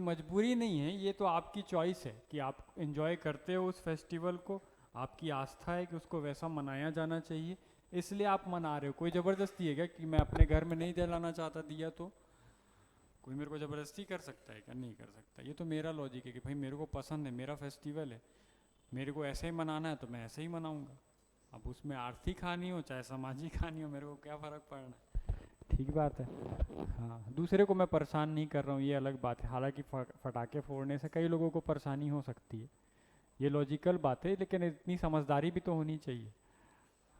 मजबूरी नहीं है, ये तो आपकी चॉइस है कि आप एंजॉय करते हो उस फेस्टिवल को, आपकी आस्था है कि उसको वैसा मनाया जाना चाहिए, इसलिए आप मना रहे हो। कोई ज़बरदस्ती है क्या कि मैं अपने घर में नहीं जलाना चाहता दिया तो कोई मेरे को ज़बरदस्ती कर सकता है क्या? नहीं कर सकता। ये तो मेरा लॉजिक है कि भाई मेरे को पसंद है, मेरा फेस्टिवल है, मेरे को ऐसे ही मनाना है तो मैं ऐसे ही मनाऊंगा। अब उसमें आर्थिक हानि हो चाहे सामाजिक हानि हो, मेरे को क्या फ़र्क पड़ना है। ठीक बात है। हाँ, दूसरे को मैं परेशान नहीं कर रहा हूँ, ये अलग बात है। हालांकि फटाके फोड़ने से कई लोगों को परेशानी हो सकती है, ये लॉजिकल बात है, लेकिन इतनी समझदारी भी तो होनी चाहिए,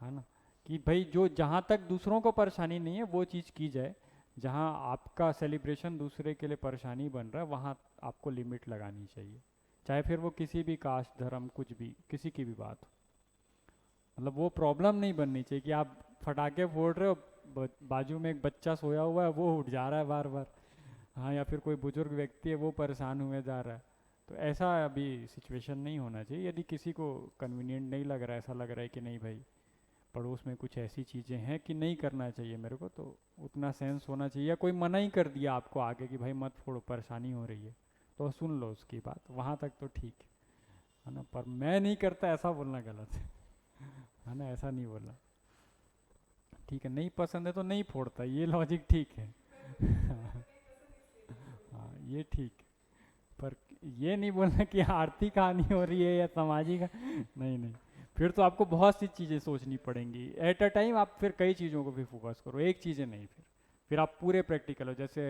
है ना? कि भाई जो जहाँ तक दूसरों को परेशानी नहीं है वो चीज़ की जाए, जहाँ आपका सेलिब्रेशन दूसरे के लिए परेशानी बन रहा है वहाँ आपको लिमिट लगानी चाहिए, चाहे फिर वो किसी भी कास्ट धर्म कुछ भी किसी की भी बात हो। मतलब वो प्रॉब्लम नहीं बननी चाहिए कि आप फटाके फोड़ रहे हो, बाजू में एक बच्चा सोया हुआ है वो उठ जा रहा है बार बार, हाँ, या फिर कोई बुजुर्ग व्यक्ति है वो परेशान हुए जा रहा है। तो ऐसा अभी सिचुएशन नहीं होना चाहिए। यदि किसी को कन्वीनियंट नहीं लग रहा है, ऐसा लग रहा है कि नहीं भाई पड़ोस में कुछ ऐसी चीज़ें हैं कि नहीं करना चाहिए मेरे को, तो उतना सेंस होना चाहिए, या कोई मना ही कर दिया आपको आगे कि भाई मत फोड़ो परेशानी हो रही है, तो सुन लो उसकी बात, वहाँ तक तो ठीक है ना? पर मैं नहीं करता ऐसा बोलना गलत है ना? ऐसा नहीं बोलना। ठीक है, नहीं पसंद है तो नहीं फोड़ता, ये लॉजिक ठीक है। हाँ, ये ठीक है। पर ये नहीं बोलना कि आर्थिक हानि हो रही है या सामाजिक नहीं नहीं, फिर तो आपको बहुत सी चीज़ें सोचनी पड़ेंगी एट अ टाइम। आप फिर कई चीज़ों को भी फोकस करो, एक चीज़ें नहीं। फिर आप पूरे प्रैक्टिकल हो। जैसे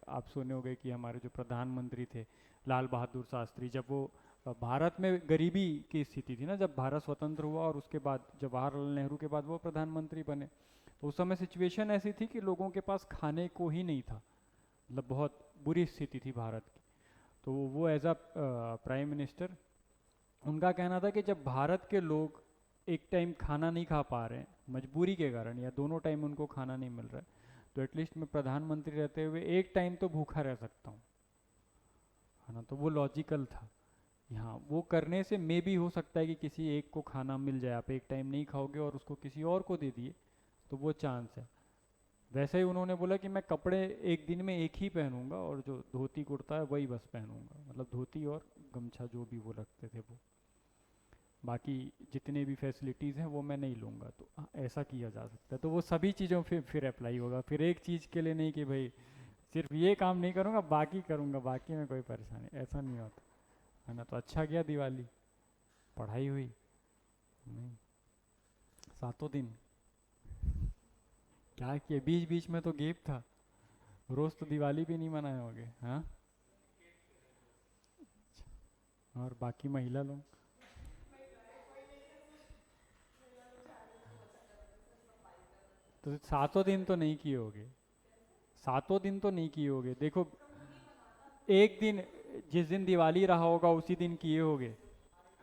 आप सुने होंगे कि हमारे जो प्रधानमंत्री थे लाल बहादुर शास्त्री, जब वो भारत में गरीबी की स्थिति थी ना, जब भारत स्वतंत्र हुआ और उसके बाद जवाहरलाल नेहरू के बाद वो प्रधानमंत्री बने, तो उस समय सिचुएशन ऐसी थी कि लोगों के पास खाने को ही नहीं था, मतलब बहुत बुरी स्थिति थी भारत की। तो वो एज अ प्राइम मिनिस्टर, उनका कहना था कि जब भारत के लोग एक टाइम खाना नहीं खा पा रहे हैं मजबूरी के कारण, या दोनों टाइम उनको खाना नहीं मिल रहा है, तो एटलीस्ट मैं प्रधानमंत्री रहते हुए एक टाइम तो भूखा रह सकता हूँ, है ना? तो वो लॉजिकल था। हाँ, वो करने से मे भी हो सकता है कि किसी एक को खाना मिल जाए, आप एक टाइम नहीं खाओगे और उसको किसी और को दे दिए, तो वो चांस है। वैसे ही उन्होंने बोला कि मैं कपड़े एक दिन में एक ही पहनूंगा और जो धोती कुर्ता है वही बस पहनूंगा, मतलब धोती और गमछा जो भी वो रखते थे वो, बाकी जितने भी फैसिलिटीज़ हैं वो मैं नहीं लूँगा। तो ऐसा किया जा सकता है, तो वो सभी चीज़ों फिर अप्लाई होगा, फिर एक चीज़ के लिए नहीं कि भाई सिर्फ ये काम नहीं करूँगा बाकी करूँगा, बाकी में कोई परेशानी, ऐसा नहीं होता, है ना? तो अच्छा गया दिवाली, पढ़ाई हुई नहीं, सातों दिन क्या किया, बीच बीच में तो गेप था, रोज़ तो दिवाली भी नहीं मनाए होगे, हाँ? और बाकी महिला लोग तो सातों दिन तो नहीं किए होगे, सातों दिन तो नहीं किए होगे, देखो एक दिन, जिस दिन दिवाली रहा होगा उसी दिन किए होगे,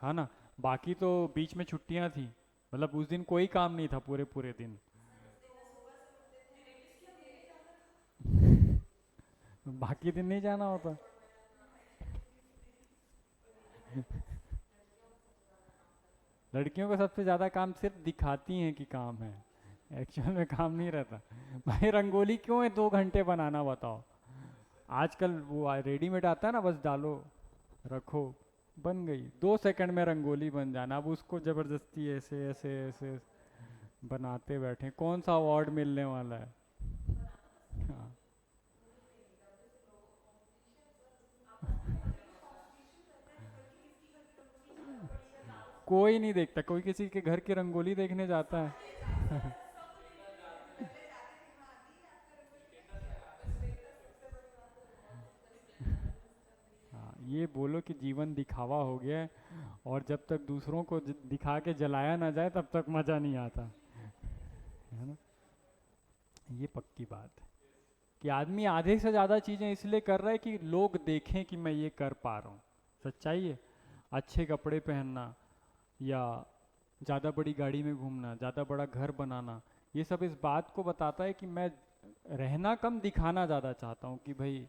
है ना? बाकी तो बीच में छुट्टियां थी, मतलब उस दिन कोई काम नहीं था पूरे पूरे दिन। बाकी दिन नहीं जाना होता। लड़कियों को सबसे ज़्यादा काम सिर्फ दिखाती हैं कि काम है, एक्चुअल में काम नहीं रहता। भाई रंगोली क्यों है 2 घंटे बनाना, बताओ? आजकल वो रेडीमेड आता है ना, बस डालो रखो, बन गई 2 सेकंड में रंगोली बन जाना। अब उसको ज़बरदस्ती ऐसे ऐसे ऐसे बनाते बैठे, कौन सा अवार्ड मिलने वाला है? हाँ, कोई नहीं देखता, कोई किसी के घर की रंगोली देखने जाता है? हाँ, ये बोलो कि जीवन दिखावा हो गया है, और जब तक दूसरों को दिखा के जलाया ना जाए तब तक मज़ा नहीं आता, है ना? ये पक्की बात है कि आदमी आधे से ज़्यादा चीज़ें इसलिए कर रहा है कि लोग देखें कि मैं ये कर पा रहा हूँ। सच्चाई है। अच्छे कपड़े पहनना, या ज़्यादा बड़ी गाड़ी में घूमना, ज़्यादा बड़ा घर बनाना, ये सब इस बात को बताता है कि मैं रहना कम दिखाना ज़्यादा चाहता हूँ कि भाई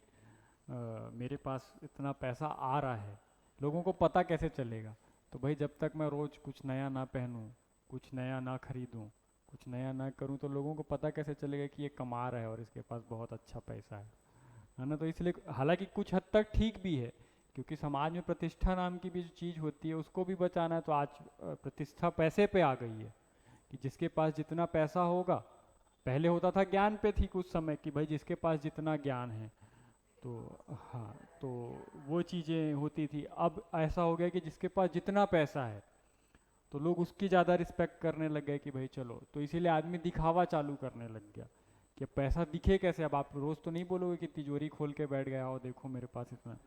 मेरे पास इतना पैसा आ रहा है। लोगों को पता कैसे चलेगा? तो भाई जब तक मैं रोज़ कुछ नया ना पहनूं, कुछ नया ना खरीदूं, कुछ नया ना करूं, तो लोगों को पता कैसे चलेगा कि ये कमा रहा है और इसके पास बहुत अच्छा पैसा है? है ना। तो इसलिए हालांकि कुछ हद तक ठीक भी है, क्योंकि समाज में प्रतिष्ठा नाम की भी जो चीज़ होती है उसको भी बचाना है। तो आज प्रतिष्ठा पैसे पे आ गई है कि जिसके पास जितना पैसा होगा, पहले होता था ज्ञान पे थी कुछ समय कि भाई जिसके पास जितना ज्ञान है। तो हाँ, तो वो चीज़ें होती थी। अब ऐसा हो गया कि जिसके पास जितना पैसा है तो लोग उसकी ज़्यादा रिस्पेक्ट करने लग गए कि भाई चलो। तो इसीलिए आदमी दिखावा चालू करने लग गया कि अब पैसा दिखे कैसे। अब आप रोज़ तो नहीं बोलोगे कि तिजोरी खोल के बैठ गया हो देखो मेरे पास इतना,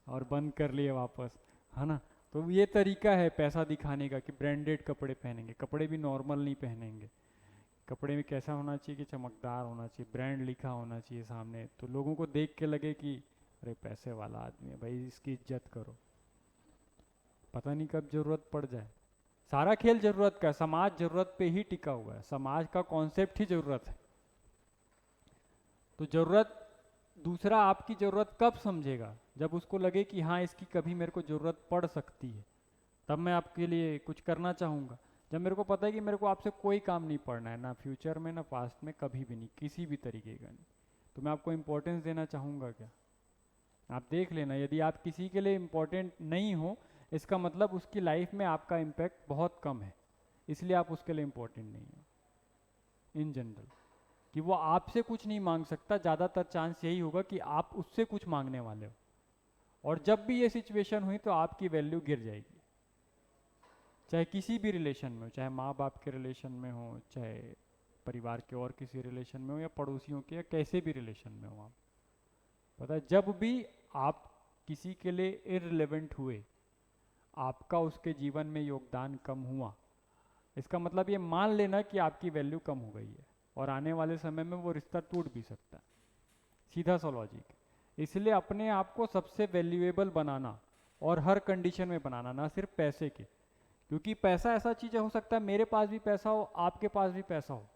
और बंद कर लिए वापस, है ना। तो ये तरीका है पैसा दिखाने का कि ब्रांडेड कपड़े पहनेंगे, कपड़े भी नॉर्मल नहीं पहनेंगे। कपड़े में कैसा होना चाहिए कि चमकदार होना चाहिए, ब्रांड लिखा होना चाहिए सामने, तो लोगों को देख के लगे कि अरे पैसे वाला आदमी है भाई, इसकी इज्जत करो। पता नहीं कब जरूरत पड़ जाए। सारा खेल जरूरत का है, समाज जरूरत पे ही टिका हुआ है, समाज का कॉन्सेप्ट ही जरूरत है। तो जरूरत, दूसरा आपकी ज़रूरत कब समझेगा, जब उसको लगे कि हाँ इसकी कभी मेरे को ज़रूरत पड़ सकती है, तब मैं आपके लिए कुछ करना चाहूँगा। जब मेरे को पता है कि मेरे को आपसे कोई काम नहीं पड़ना है, ना फ्यूचर में ना पास्ट में, कभी भी नहीं, किसी भी तरीके का नहीं, तो मैं आपको इम्पोर्टेंस देना चाहूँगा क्या। आप देख लेना, यदि आप किसी के लिए इम्पोर्टेंट नहीं हो, इसका मतलब उसकी लाइफ में आपका इम्पैक्ट बहुत कम है, इसलिए आप उसके लिए इम्पोर्टेंट नहीं हो। इन जनरल कि वो आपसे कुछ नहीं मांग सकता, ज़्यादातर चांस यही होगा कि आप उससे कुछ मांगने वाले हो, और जब भी ये सिचुएशन हुई तो आपकी वैल्यू गिर जाएगी। चाहे किसी भी रिलेशन में हो, चाहे माँ बाप के रिलेशन में हो, चाहे परिवार के और किसी रिलेशन में हो, या पड़ोसियों के, या कैसे भी रिलेशन में हो आप, पता है जब भी आप किसी के लिए इररिलेवेंट हुए, आपका उसके जीवन में योगदान कम हुआ, इसका मतलब ये मान लेना कि आपकी वैल्यू कम हो गई है, और आने वाले समय में वो रिश्ता टूट भी सकता है। सीधा सा लॉजिक। इसलिए अपने आप को सबसे वैल्यूएबल बनाना, और हर कंडीशन में बनाना, ना सिर्फ पैसे के, क्योंकि पैसा ऐसा चीज़ हो सकता है मेरे पास भी पैसा हो, आपके पास भी पैसा हो,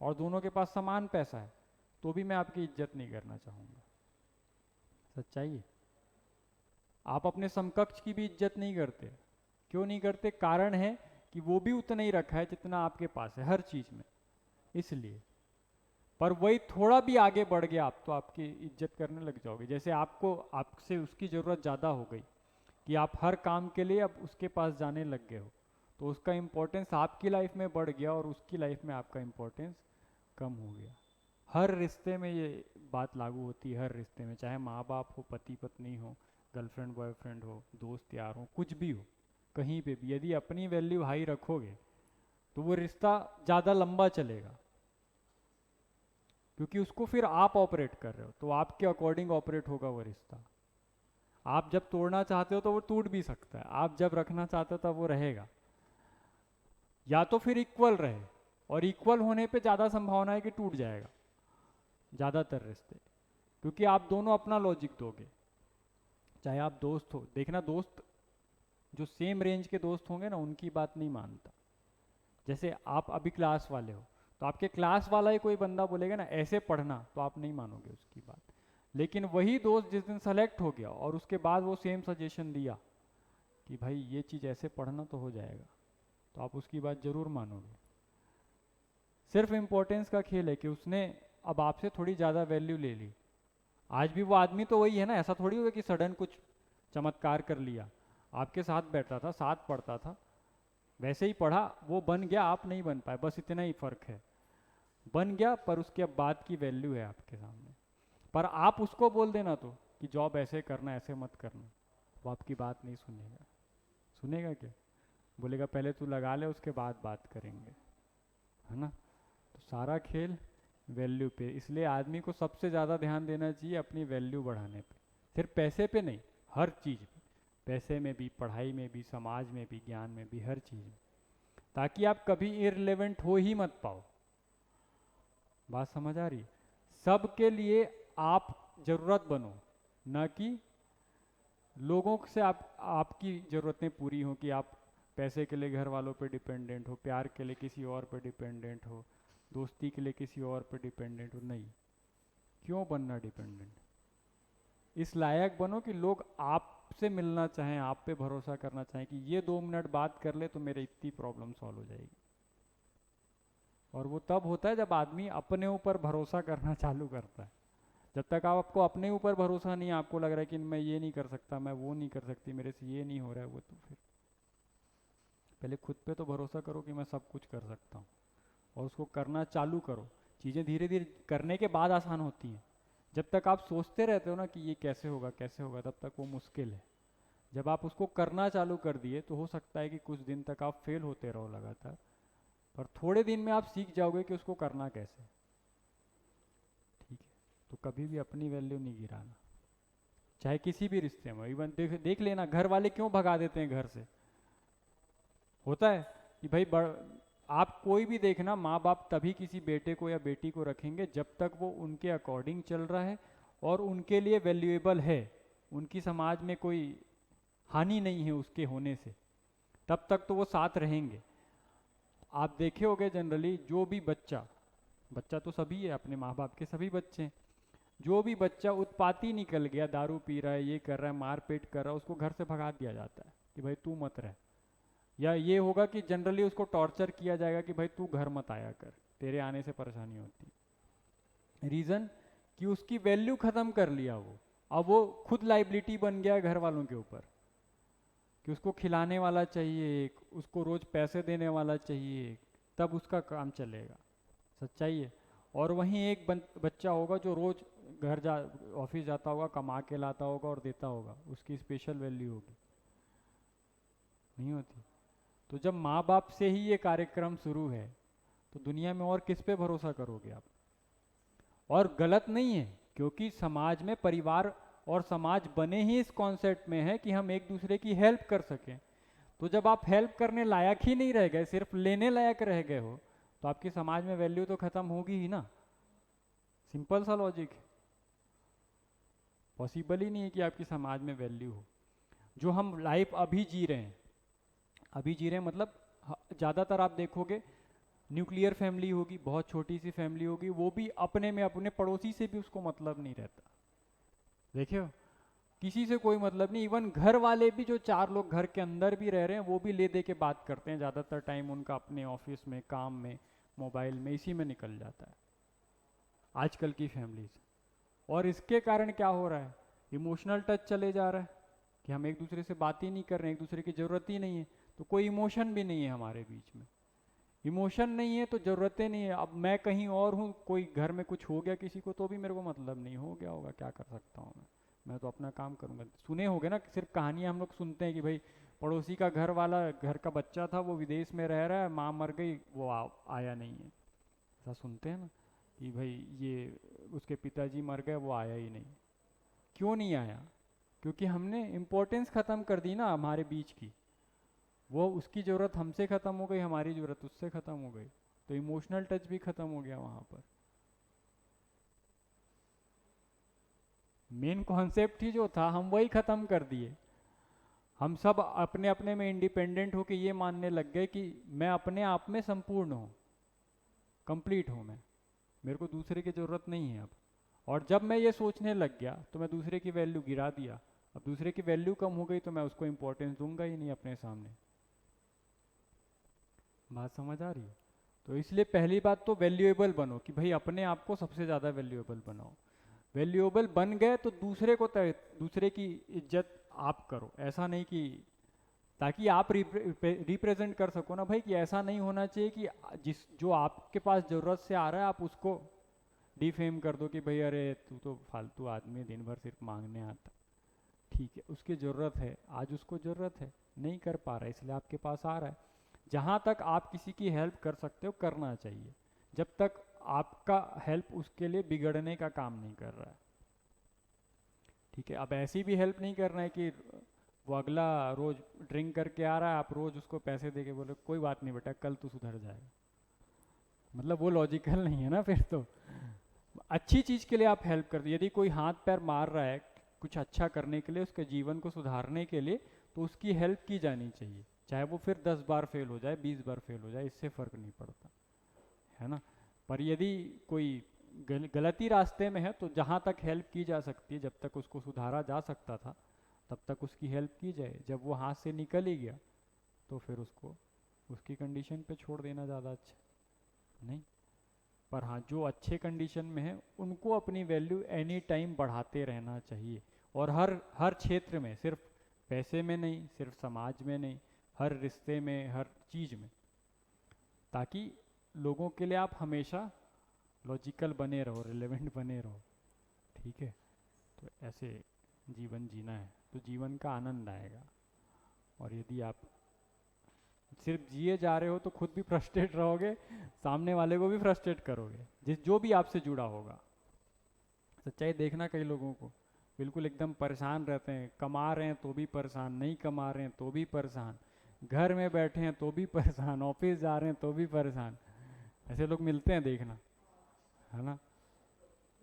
और दोनों के पास समान पैसा है, तो भी मैं आपकी इज्जत नहीं करना चाहूँगा। सच्चाई है। आप अपने समकक्ष की भी इज्जत नहीं करते। क्यों नहीं करते? कारण है कि वो भी उतना ही रखा है जितना आपके पास है हर चीज़ में, इसलिए। पर वही थोड़ा भी आगे बढ़ गया आप, तो आपकी इज्जत करने लग जाओगे। जैसे आपको, आपसे उसकी ज़रूरत ज़्यादा हो गई कि आप हर काम के लिए अब उसके पास जाने लग गए हो, तो उसका इम्पोर्टेंस आपकी लाइफ में बढ़ गया, और उसकी लाइफ में आपका इम्पोर्टेंस कम हो गया। हर रिश्ते में ये बात लागू होती है, हर रिश्ते में, चाहे माँ बाप हो, पति पत्नी हो, गर्लफ्रेंड बॉयफ्रेंड हो, दोस्त यार हो, कुछ भी हो, कहीं पे भी यदि अपनी वैल्यू हाई रखोगे तो वो रिश्ता ज़्यादा लंबा चलेगा, क्योंकि उसको फिर आप ऑपरेट कर रहे हो, तो आपके अकॉर्डिंग ऑपरेट होगा वो रिश्ता। आप जब तोड़ना चाहते हो तो वो टूट भी सकता है, आप जब रखना चाहते हो तब वो रहेगा। या तो फिर इक्वल रहे, और इक्वल होने पे ज़्यादा संभावना है कि टूट जाएगा ज़्यादातर रिश्ते, क्योंकि आप दोनों अपना लॉजिक दोगे। चाहे आप दोस्त हो, देखना दोस्त जो सेम रेंज के दोस्त होंगे ना, उनकी बात नहीं मानता। जैसे आप अभी क्लास वाले हो, तो आपके क्लास वाला ही कोई बंदा बोलेगा ना ऐसे पढ़ना, तो आप नहीं मानोगे उसकी बात। लेकिन वही दोस्त जिस दिन सेलेक्ट हो गया और उसके बाद वो सेम सजेशन दिया कि भाई ये चीज़ ऐसे पढ़ना तो हो जाएगा, तो आप उसकी बात ज़रूर मानोगे। सिर्फ इम्पोर्टेंस का खेल है कि उसने अब आपसे थोड़ी ज़्यादा वैल्यू ले ली। आज भी वो आदमी तो वही है ना, ऐसा थोड़ी होगा कि सडन कुछ चमत्कार कर लिया। आपके साथ बैठता था, साथ पढ़ता था, वैसे ही पढ़ा, वो बन गया, आप नहीं बन पाए, बस इतना ही फ़र्क है। बन गया, पर उसके अब बाद की वैल्यू है आपके सामने। पर आप उसको बोल देना तो कि जॉब ऐसे करना, ऐसे मत करना, वो आपकी बात नहीं सुनेगा। सुनेगा क्या? बोलेगा पहले तू लगा ले, उसके बाद बात करेंगे, है ना। तो सारा खेल वैल्यू पे, इसलिए आदमी को सबसे ज़्यादा ध्यान देना चाहिए अपनी वैल्यू बढ़ाने पे, सिर्फ पैसे पे नहीं, हर चीज़ पे। पैसे में भी, पढ़ाई में भी, समाज में भी, ज्ञान में भी, हर चीज़ में, ताकि आप कभी इररिलेवेंट हो ही मत पाओ। बात समझ आ रही? सबके लिए आप जरूरत बनो, ना कि लोगों से आपकी ज़रूरतें पूरी हों, कि आप पैसे के लिए घर वालों पे डिपेंडेंट हो, प्यार के लिए किसी और पे डिपेंडेंट हो, दोस्ती के लिए किसी और पे डिपेंडेंट हो। नहीं, क्यों बनना डिपेंडेंट? इस लायक बनो कि लोग आपसे मिलना चाहें, आप पे भरोसा करना चाहें कि ये 2 मिनट बात कर ले तो मेरी इतनी प्रॉब्लम सॉल्व हो जाएगी। और वो तब होता है जब आदमी अपने ऊपर भरोसा करना चालू करता है, जब तक आपको अपने ऊपर भरोसा नहीं है, आपको लग रहा है कि मैं ये नहीं कर सकता, मैं वो नहीं कर सकती, मेरे से ये नहीं हो रहा है वो, तो फिर पहले खुद पे तो भरोसा करो कि मैं सब कुछ कर सकता हूँ, और उसको करना चालू करो। चीज़ें धीरे धीरे करने के बाद आसान होती हैं। जब तक आप सोचते रहते हो ना कि ये कैसे होगा, तब तक वो मुश्किल है। जब आप उसको करना चालू कर दिए तो हो सकता है कि कुछ दिन तक आप फेल होते रहो लगातार, पर थोड़े दिन में आप सीख जाओगे कि उसको करना कैसे। ठीक है, तो कभी भी अपनी वैल्यू नहीं गिराना, चाहे किसी भी रिश्ते में। इवन देख लेना, घर वाले क्यों भगा देते हैं घर से, होता है कि भाई आप कोई भी देखना, माँ बाप तभी किसी बेटे को या बेटी को रखेंगे जब तक वो उनके अकॉर्डिंग चल रहा है और उनके लिए वैल्यूएबल है, उनकी समाज में कोई हानि नहीं है उसके होने से, तब तक तो वो साथ रहेंगे। आप देखे होंगे जनरली, जो भी बच्चा, बच्चा तो सभी है, अपने माँ बाप के सभी बच्चे हैं, जो भी बच्चा उत्पाती निकल गया, दारू पी रहा है, ये कर रहा है, मार पीट कर रहा है, उसको घर से भगा दिया जाता है कि भाई तू मत रह। या ये होगा कि जनरली उसको टॉर्चर किया जाएगा कि भाई तू घर मत आया कर, तेरे आने से परेशानी होती है। रीज़न कि उसकी वैल्यू ख़त्म कर लिया वो, अब वो खुद लाइबिलिटी बन गया है घर वालों के ऊपर, कि उसको खिलाने वाला चाहिए एक, उसको रोज़ पैसे देने वाला चाहिए एक, तब उसका काम चलेगा। सच्चाई है। और वहीं एक बच्चा होगा जो रोज़ घर जा ऑफिस जाता होगा, कमा के लाता होगा और देता होगा, उसकी स्पेशल वैल्यू होगी, नहीं होती। तो जब माँ बाप से ही ये कार्यक्रम शुरू है तो दुनिया में और किस पे भरोसा करोगे आप। और गलत नहीं है, क्योंकि समाज में परिवार और समाज बने ही इस कॉन्सेप्ट में है कि हम एक दूसरे की हेल्प कर सकें। तो जब आप हेल्प करने लायक ही नहीं रह गए, सिर्फ लेने लायक रह गए हो, तो आपकी समाज में वैल्यू तो खत्म होगी ही ना। सिंपल सा लॉजिक है। पॉसिबल ही नहीं है कि आपकी समाज में वैल्यू हो। जो हम लाइफ अभी जी रहे हैं, अभी जी रहे हैं मतलब ज़्यादातर आप देखोगे न्यूक्लियर फैमिली होगी, बहुत छोटी सी फैमिली होगी, वो भी अपने में अपने पड़ोसी से भी उसको मतलब नहीं रहता। देखे हो, किसी से कोई मतलब नहीं। इवन घर वाले भी, जो चार लोग घर के अंदर भी रह रहे हैं, वो भी ले दे के बात करते हैं। ज़्यादातर टाइम उनका अपने ऑफिस में, काम में, मोबाइल में, इसी में निकल जाता है आजकल की फैमिलीज। और इसके कारण क्या हो रहा है, इमोशनल टच चले जा रहा है कि हम एक दूसरे से बात ही नहीं कर रहे हैं, एक दूसरे की ज़रूरत ही नहीं है, तो कोई इमोशन भी नहीं है हमारे बीच में। इमोशन नहीं है तो ज़रूरतें नहीं है। अब मैं कहीं और हूँ, कोई घर में कुछ हो गया किसी को, तो भी मेरे को मतलब नहीं, हो गया होगा, क्या कर सकता हूँ मैं तो अपना काम करूँगा। सुने होगे ना, सिर्फ कहानियाँ हम लोग सुनते हैं कि भाई पड़ोसी का घर वाला, घर का बच्चा था, वो विदेश में रह रहा है, माँ मर गई, वो आया नहीं है। ऐसा सुनते हैं ना कि भाई ये उसके पिताजी मर गए, वो आया ही नहीं। क्यों नहीं आया? क्योंकि हमने इम्पोर्टेंस ख़त्म कर दी ना हमारे बीच की। वो उसकी ज़रूरत हमसे ख़त्म हो गई, हमारी ज़रूरत उससे ख़त्म हो गई, तो इमोशनल टच भी ख़त्म हो गया वहाँ पर। मेन कॉन्सेप्ट ही जो था हम वही ख़त्म कर दिए। हम सब अपने अपने में इंडिपेंडेंट होके ये मानने लग गए कि मैं अपने आप में संपूर्ण हूँ, कंप्लीट हूँ मैं, मेरे को दूसरे की ज़रूरत नहीं है अब। और जब मैं ये सोचने लग गया तो मैं दूसरे की वैल्यू गिरा दिया। अब दूसरे की वैल्यू कम हो गई तो मैं उसको इम्पोर्टेंस दूंगा ही नहीं अपने सामने। बात समझ आ रही है? तो इसलिए पहली बात तो वैल्यूएबल बनो, कि भाई अपने आप को सबसे ज़्यादा वैल्यूएबल बनाओ। वैल्यूएबल बन गए तो दूसरे को दूसरे की इज्जत आप करो। ऐसा नहीं कि, ताकि आप रिप्रेजेंट कर सको ना भाई, कि ऐसा नहीं होना चाहिए कि जिस जो आपके पास ज़रूरत से आ रहा है आप उसको डिफेम कर दो कि भाई अरे तू तो फालतू आदमी, दिन भर सिर्फ मांगने आता। ठीक है, उसकी ज़रूरत है, आज उसको ज़रूरत है, नहीं कर पा रहा है इसलिए आपके पास आ रहा है। जहाँ तक आप किसी की हेल्प कर सकते हो करना चाहिए, जब तक आपका हेल्प उसके लिए बिगड़ने का काम नहीं कर रहा है। ठीक है, अब ऐसी भी हेल्प नहीं करना है कि वो अगला रोज ड्रिंक करके आ रहा है, आप रोज उसको पैसे दे के बोले कोई बात नहीं बेटा कल तू सुधर जाएगा, मतलब वो लॉजिकल नहीं है ना फिर तो। अच्छी चीज़ के लिए आप हेल्प कर दो। यदि कोई हाथ पैर मार रहा है कुछ अच्छा करने के लिए, उसके जीवन को सुधारने के लिए, तो उसकी हेल्प की जानी चाहिए, चाहे वो फिर 10 बार फेल हो जाए, 20 बार फेल हो जाए, इससे फ़र्क नहीं पड़ता है ना। पर यदि कोई गलती रास्ते में है तो जहाँ तक हेल्प की जा सकती है, जब तक उसको सुधारा जा सकता था तब तक उसकी हेल्प की जाए। जब वो हाथ से निकल ही गया तो फिर उसको उसकी कंडीशन पे छोड़ देना ज़्यादा अच्छा नहीं। पर हाँ, जो अच्छे कंडीशन में है उनको अपनी वैल्यू एनी टाइम बढ़ाते रहना चाहिए। और हर हर क्षेत्र में, सिर्फ पैसे में नहीं, सिर्फ समाज में नहीं, हर रिश्ते में, हर चीज़ में, ताकि लोगों के लिए आप हमेशा लॉजिकल बने रहो, रिलेवेंट बने रहो। ठीक है, तो ऐसे जीवन जीना है तो जीवन का आनंद आएगा। और यदि आप सिर्फ जिए जा रहे हो तो खुद भी फ्रस्ट्रेट रहोगे, सामने वाले को भी फ्रस्ट्रेट करोगे, जिस जो भी आपसे जुड़ा होगा। सच्चाई देखना, कई लोगों को बिल्कुल एकदम परेशान रहते हैं, कमा रहे हैं तो भी परेशान, नहीं कमा रहे हैं तो भी परेशान, घर में बैठे हैं तो भी परेशान, ऑफिस जा रहे हैं तो भी परेशान। ऐसे लोग मिलते हैं, देखना, है ना।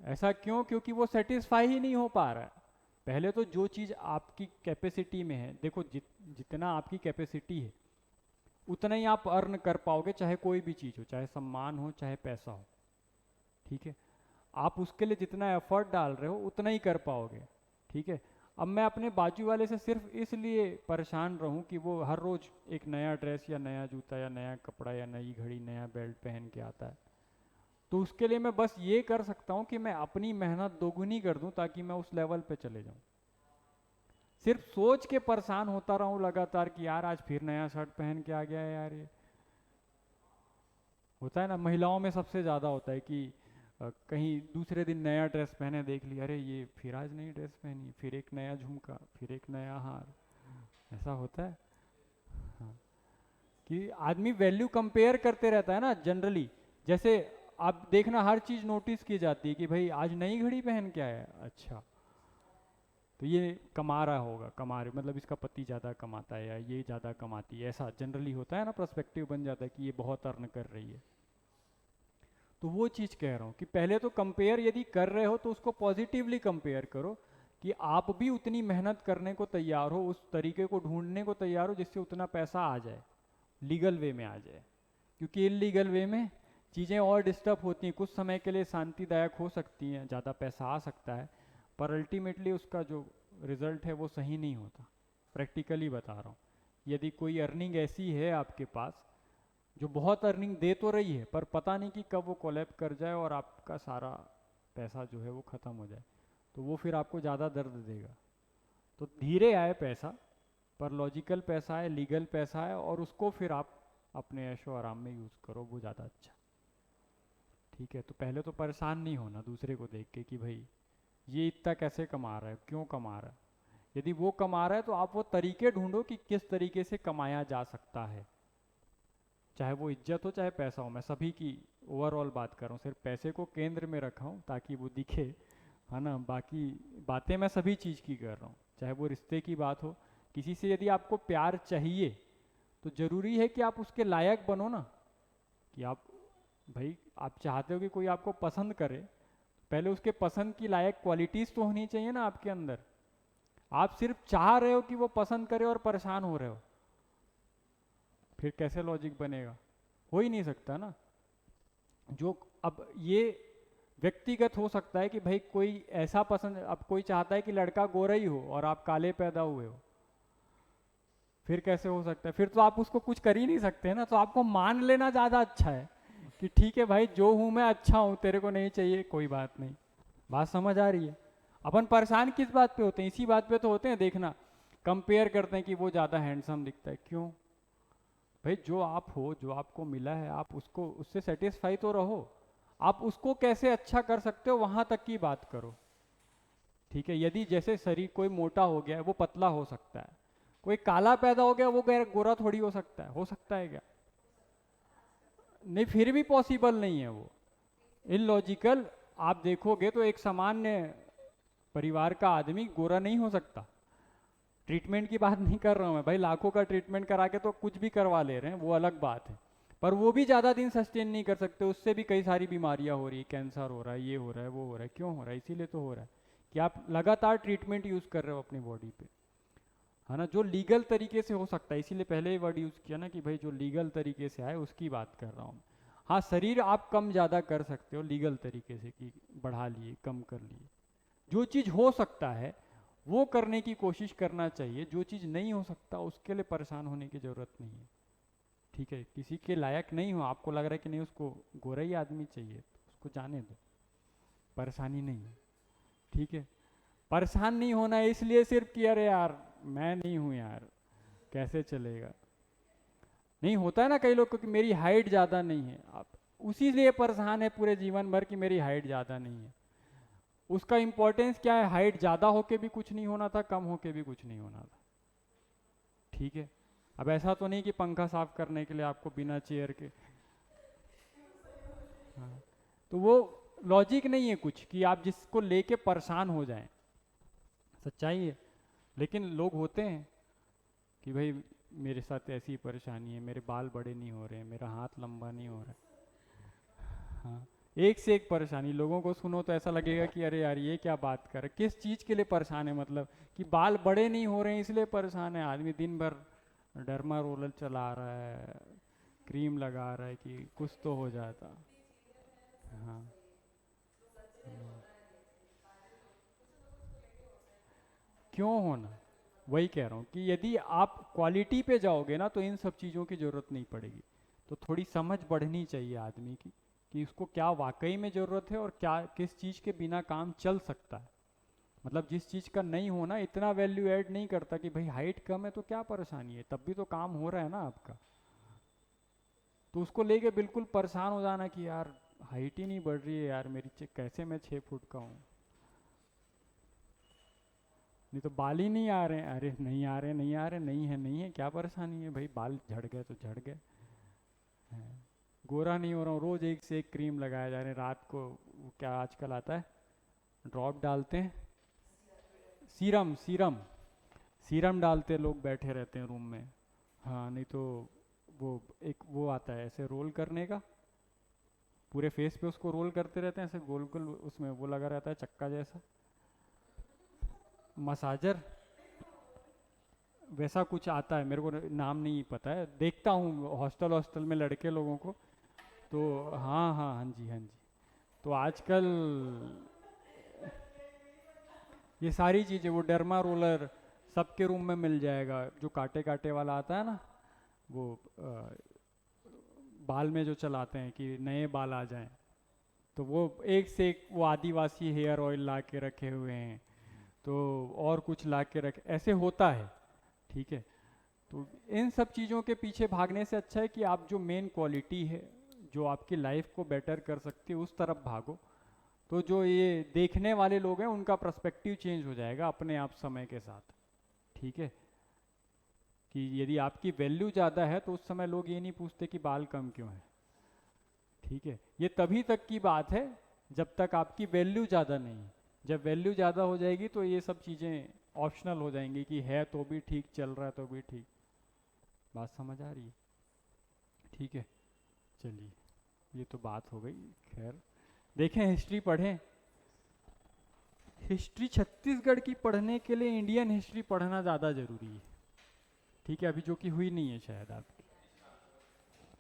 ऐसा क्यों? क्योंकि वो सेटिस्फाई ही नहीं हो पा रहा है। पहले तो जो चीज़ आपकी कैपेसिटी में है, देखो जितना आपकी कैपेसिटी है उतना ही आप अर्न कर पाओगे, चाहे कोई भी चीज़ हो, चाहे सम्मान हो, चाहे पैसा हो। ठीक है, आप उसके लिए जितना एफर्ट डाल रहे हो उतना ही कर पाओगे। ठीक है, अब मैं अपने बाजू वाले से सिर्फ इसलिए परेशान रहूं कि वो हर रोज एक नया ड्रेस या नया जूता या नया कपड़ा या नई घड़ी, नया बेल्ट पहन के आता है, तो उसके लिए मैं बस ये कर सकता हूँ कि मैं अपनी मेहनत दोगुनी कर दूं ताकि मैं उस लेवल पे चले जाऊं। सिर्फ सोच के परेशान होता रहूं लगातार कि यार आज फिर नया शर्ट पहन के आ गया है यार। ये होता है ना, महिलाओं में सबसे ज़्यादा होता है कि कहीं दूसरे दिन नया ड्रेस पहने, देख लिया, अरे ये फिर आज नई ड्रेस पहनी, फिर एक नया झुमका, फिर एक नया हार। ऐसा होता है, हाँ, कि आदमी वैल्यू कंपेयर करते रहता है ना जनरली। जैसे आप देखना, हर चीज़ नोटिस की जाती है कि भाई आज नई घड़ी पहन के आया, अच्छा तो ये कमा रहा होगा, कमा रहे मतलब इसका पति ज़्यादा कमाता है या ये ज़्यादा कमाती है, ऐसा जनरली होता है ना, पर्सपेक्टिव बन जाता है कि ये बहुत अर्न कर रही है। तो वो चीज़ कह रहा हूँ कि पहले तो कंपेयर यदि कर रहे हो तो उसको पॉजिटिवली कंपेयर करो, कि आप भी उतनी मेहनत करने को तैयार हो, उस तरीके को ढूंढने को तैयार हो जिससे उतना पैसा आ जाए, लीगल वे में आ जाए। क्योंकि इलीगल वे में चीज़ें और डिस्टर्ब होती हैं, कुछ समय के लिए शांतिदायक हो सकती हैं, ज़्यादा पैसा आ सकता है, पर अल्टीमेटली उसका जो रिजल्ट है वो सही नहीं होता। प्रैक्टिकली बता रहा हूँ, यदि कोई अर्निंग ऐसी है आपके पास जो बहुत अर्निंग दे तो रही है, पर पता नहीं कि कब वो कोलैप कर जाए और आपका सारा पैसा जो है वो ख़त्म हो जाए, तो वो फिर आपको ज़्यादा दर्द देगा। तो धीरे आए पैसा, पर लॉजिकल पैसा है, लीगल पैसा है, और उसको फिर आप अपने ऐशो आराम में यूज़ करो, वो ज़्यादा अच्छा। ठीक है, तो पहले तो परेशान नहीं होना दूसरे को देख के कि भाई ये इतना कैसे कमा रहा है, क्यों कमा रहा है। यदि वो कमा रहा है तो आप वो तरीके ढूंढो कि किस तरीके से कमाया जा सकता है, चाहे वो इज्जत हो चाहे पैसा हो। मैं सभी की ओवरऑल बात कर रहा हूँ, सिर्फ पैसे को केंद्र में रखा हूँ ताकि वो दिखे, है ना। बाकी बातें मैं सभी चीज़ की कर रहा हूँ, चाहे वो रिश्ते की बात हो, किसी से यदि आपको प्यार चाहिए तो ज़रूरी है कि आप उसके लायक बनो ना, कि आप भाई आप चाहते हो कि कोई आपको पसंद करे, पहले उसके पसंद की लायक क्वालिटीज़ तो होनी चाहिए ना आपके अंदर। आप सिर्फ चाह रहे हो कि वो पसंद करे और परेशान हो रहे हो, फिर कैसे लॉजिक बनेगा? हो ही नहीं सकता ना। जो अब ये व्यक्तिगत हो सकता है कि भाई कोई ऐसा पसंद, अब कोई चाहता है कि लड़का गोरा ही हो और आप काले पैदा हुए हो, फिर कैसे हो सकता है? फिर तो आप उसको कुछ कर ही नहीं सकते ना। तो आपको मान लेना ज़्यादा अच्छा है कि ठीक है भाई, जो हूँ मैं अच्छा हूँ, तेरे को नहीं चाहिए, कोई बात नहीं। बात समझ आ रही है? अपन परेशान किस बात पे होते हैं? इसी बात पे तो होते हैं। देखना, कंपेयर करते हैं कि वो ज़्यादा हैंडसम दिखता है, क्यों भाई? जो आप हो, जो आपको मिला है, आप उसको, उससे सेटिस्फाई तो रहो। आप उसको कैसे अच्छा कर सकते हो वहां तक की बात करो। ठीक है, यदि जैसे शरीर कोई मोटा हो गया है वो पतला हो सकता है, कोई काला पैदा हो गया वो गोरा थोड़ी हो सकता है क्या? नहीं, फिर भी पॉसिबल नहीं है वो, इलॉजिकल। आप देखोगे तो एक सामान्य परिवार का आदमी गोरा नहीं हो सकता। ट्रीटमेंट की बात नहीं कर रहा हूँ मैं भाई, लाखों का ट्रीटमेंट करा के तो कुछ भी करवा ले रहे हैं, वो अलग बात है, पर वो भी ज़्यादा दिन सस्टेन नहीं कर सकते, उससे भी कई सारी बीमारियां हो रही है, कैंसर हो रहा है, ये हो रहा है, वो हो रहा है। क्यों हो रहा है? इसीलिए तो हो रहा है कि आप लगातार ट्रीटमेंट यूज़ कर रहे हो अपनी बॉडी पे, है ना, जो लीगल तरीके से हो सकता है। इसीलिए पहले ही वर्ड यूज़ किया ना कि भाई जो लीगल तरीके से आए उसकी बात कर रहा हूँ। हाँ, शरीर आप कम ज़्यादा कर सकते हो लीगल तरीके से, कि बढ़ा लिए, कम कर लिए। जो चीज़ हो सकता है वो करने की कोशिश करना चाहिए, जो चीज़ नहीं हो सकता उसके लिए परेशान होने की ज़रूरत नहीं है। ठीक है, किसी के लायक नहीं हो, आपको लग रहा है कि नहीं उसको गोरा ही आदमी चाहिए, उसको जाने दो, परेशानी नहीं है, ठीक है। परेशान नहीं होना है इसलिए सिर्फ कि अरे यार मैं नहीं हूँ यार, कैसे चलेगा। नहीं होता है ना कई लोग को कि मेरी हाइट ज़्यादा नहीं है, आप उसी लिए परेशान है पूरे जीवन भर कि मेरी हाइट ज़्यादा नहीं है। उसका इम्पोर्टेंस क्या है, हाइट ज़्यादा होके भी कुछ नहीं होना था, कम होके भी कुछ नहीं होना था, ठीक है। अब ऐसा तो नहीं कि पंखा साफ करने के लिए आपको बिना चेयर के, हाँ, तो वो लॉजिक नहीं है कुछ कि आप जिसको लेके परेशान हो जाएं, सच्चाई है। लेकिन लोग होते हैं कि भाई मेरे साथ ऐसी परेशानी है, मेरे बाल बड़े नहीं हो रहे हैं, मेरा हाथ लंबा नहीं हो रहा है, हाँ, एक से एक परेशानी। लोगों को सुनो तो ऐसा लगेगा कि अरे यार ये क्या बात कर, किस चीज़ के लिए परेशान है, मतलब कि बाल बड़े नहीं हो रहे हैं इसलिए परेशान है। आदमी दिन भर डर्मा रोलर चला रहा है, क्रीम लगा रहा है कि कुछ तो हो जाता, हाँ। क्यों होना, वही कह रहा हूँ कि यदि आप क्वालिटी पे जाओगे ना तो इन सब चीज़ों की ज़रूरत नहीं पड़ेगी। तो थोड़ी समझ बढ़नी चाहिए आदमी की कि उसको क्या वाकई में ज़रूरत है और क्या किस चीज़ के बिना काम चल सकता है। मतलब जिस चीज़ का नहीं होना इतना वैल्यू ऐड नहीं करता कि भाई हाइट कम है तो क्या परेशानी है, तब भी तो काम हो रहा है ना आपका। तो उसको लेके बिल्कुल परेशान हो जाना कि यार हाइट ही नहीं बढ़ रही है यार मेरी, कैसे मैं 6 फुट का हूँ, नहीं तो बाल ही नहीं आ रहे हैं, अरे नहीं आ रहे नहीं आ रहे, नहीं है क्या परेशानी है भाई, बाल झड़ गए तो झड़ गए हैं। गोरा नहीं हो रहा हूँ, रोज एक से एक क्रीम लगाया जा रहे हैं, रात को वो क्या आजकल आता है ड्रॉप डालते हैं, सीरम सीरम सीरम डालते लोग बैठे रहते हैं रूम में। हाँ नहीं तो वो एक वो आता है ऐसे रोल करने का, पूरे फेस पे उसको रोल करते रहते हैं ऐसे गोल गोल, उसमें वो लगा रहता है चक्का जैसा, मसाजर वैसा कुछ आता है, मेरे को नाम नहीं पता है, देखता हूँ हॉस्टल हॉस्टल में लड़के लोगों को। तो हाँ हाँ हाँ जी हाँ जी। तो आजकल ये सारी चीज़ें, वो डर्मा रोलर सबके रूम में मिल जाएगा, जो कांटे कांटे वाला आता है ना, वो बाल में जो चलाते हैं कि नए बाल आ जाएं, तो वो एक से एक वो आदिवासी हेयर ऑयल ला के रखे हुए हैं, तो और कुछ ला के रखे, ऐसे होता है, ठीक है। तो इन सब चीज़ों के पीछे भागने से अच्छा है कि आप जो मेन क्वालिटी है जो आपकी लाइफ को बेटर कर सकती है उस तरफ भागो। तो जो ये देखने वाले लोग हैं उनका पर्सपेक्टिव चेंज हो जाएगा अपने आप समय के साथ, ठीक है। कि यदि आपकी वैल्यू ज़्यादा है तो उस समय लोग ये नहीं पूछते कि बाल कम क्यों है, ठीक है। ये तभी तक की बात है जब तक आपकी वैल्यू ज़्यादा नहीं है। जब वैल्यू ज़्यादा हो जाएगी तो ये सब चीज़ें ऑप्शनल हो जाएंगी कि है तो भी ठीक, चल रहा है तो भी ठीक। बात समझ आ रही है, ठीक है। चलिए ये तो बात हो गई, खैर देखें हिस्ट्री पढ़ें। हिस्ट्री छत्तीसगढ़ की पढ़ने के लिए इंडियन हिस्ट्री पढ़ना ज़्यादा ज़रूरी है, ठीक है, अभी जो कि हुई नहीं है शायद आपकी,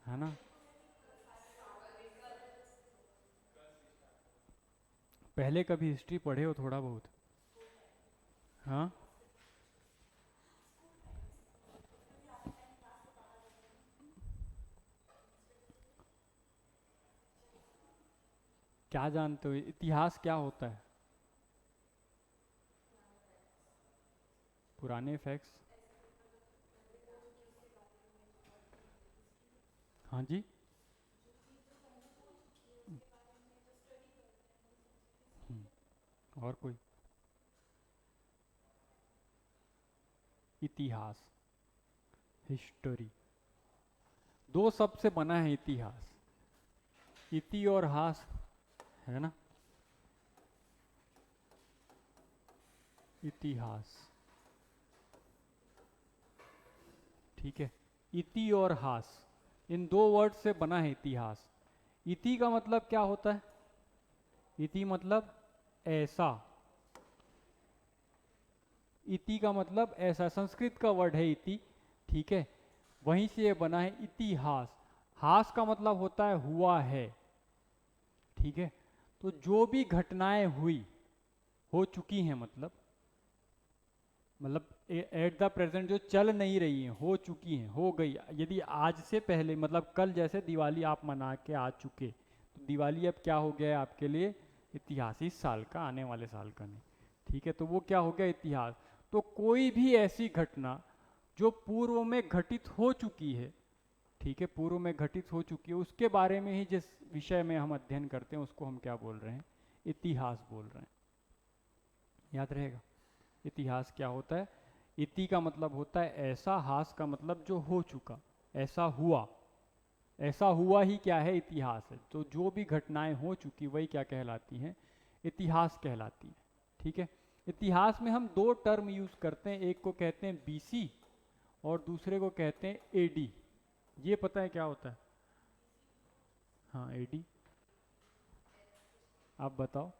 है ना। पहले कभी हिस्ट्री पढ़े हो थोड़ा बहुत, हाँ। क्या जानते हो इतिहास क्या होता है, पुराने फैक्ट्स, हाँ जी। और कोई इतिहास, हिस्टोरी, दो शब्द से बना है इतिहास, इति और हास, है ना। इतिहास, ठीक है। इति और हास इन दो वर्ड से बना है इतिहास। इति का मतलब क्या होता है, इति मतलब ऐसा, इति का मतलब ऐसा, संस्कृत का वर्ड है इति, ठीक है। वहीं से ये बना है इतिहास। हास का मतलब होता है हुआ है, ठीक है। तो जो भी घटनाएं हुई, हो चुकी हैं, मतलब एट द प्रेजेंट जो चल नहीं रही हैं, हो चुकी हैं, हो गई। यदि आज से पहले मतलब कल जैसे दिवाली आप मना के आ चुके, तो दिवाली अब क्या हो गया है आपके लिए? इतिहास, इस साल का, आने वाले साल का नहीं, ठीक है। तो वो क्या हो गया? इतिहास। तो कोई भी ऐसी घटना जो पूर्व में घटित हो चुकी है, ठीक है, पूर्व में घटित हो चुकी है, उसके बारे में ही जिस विषय में हम अध्ययन करते हैं उसको हम क्या बोल रहे हैं? इतिहास बोल रहे हैं। याद रहेगा इतिहास क्या होता है? इति का मतलब होता है ऐसा, हास का मतलब जो हो चुका, ऐसा हुआ। ऐसा हुआ ही क्या है? इतिहास है। तो जो भी घटनाएं हो चुकी वही क्या कहलाती हैं? इतिहास कहलाती है, ठीक है। इतिहास में हम दो टर्म यूज करते हैं, एक को कहते हैं बीसी और दूसरे को कहते हैं एडी। ये पता है क्या होता है? हाँ, एडी, आप बताओ।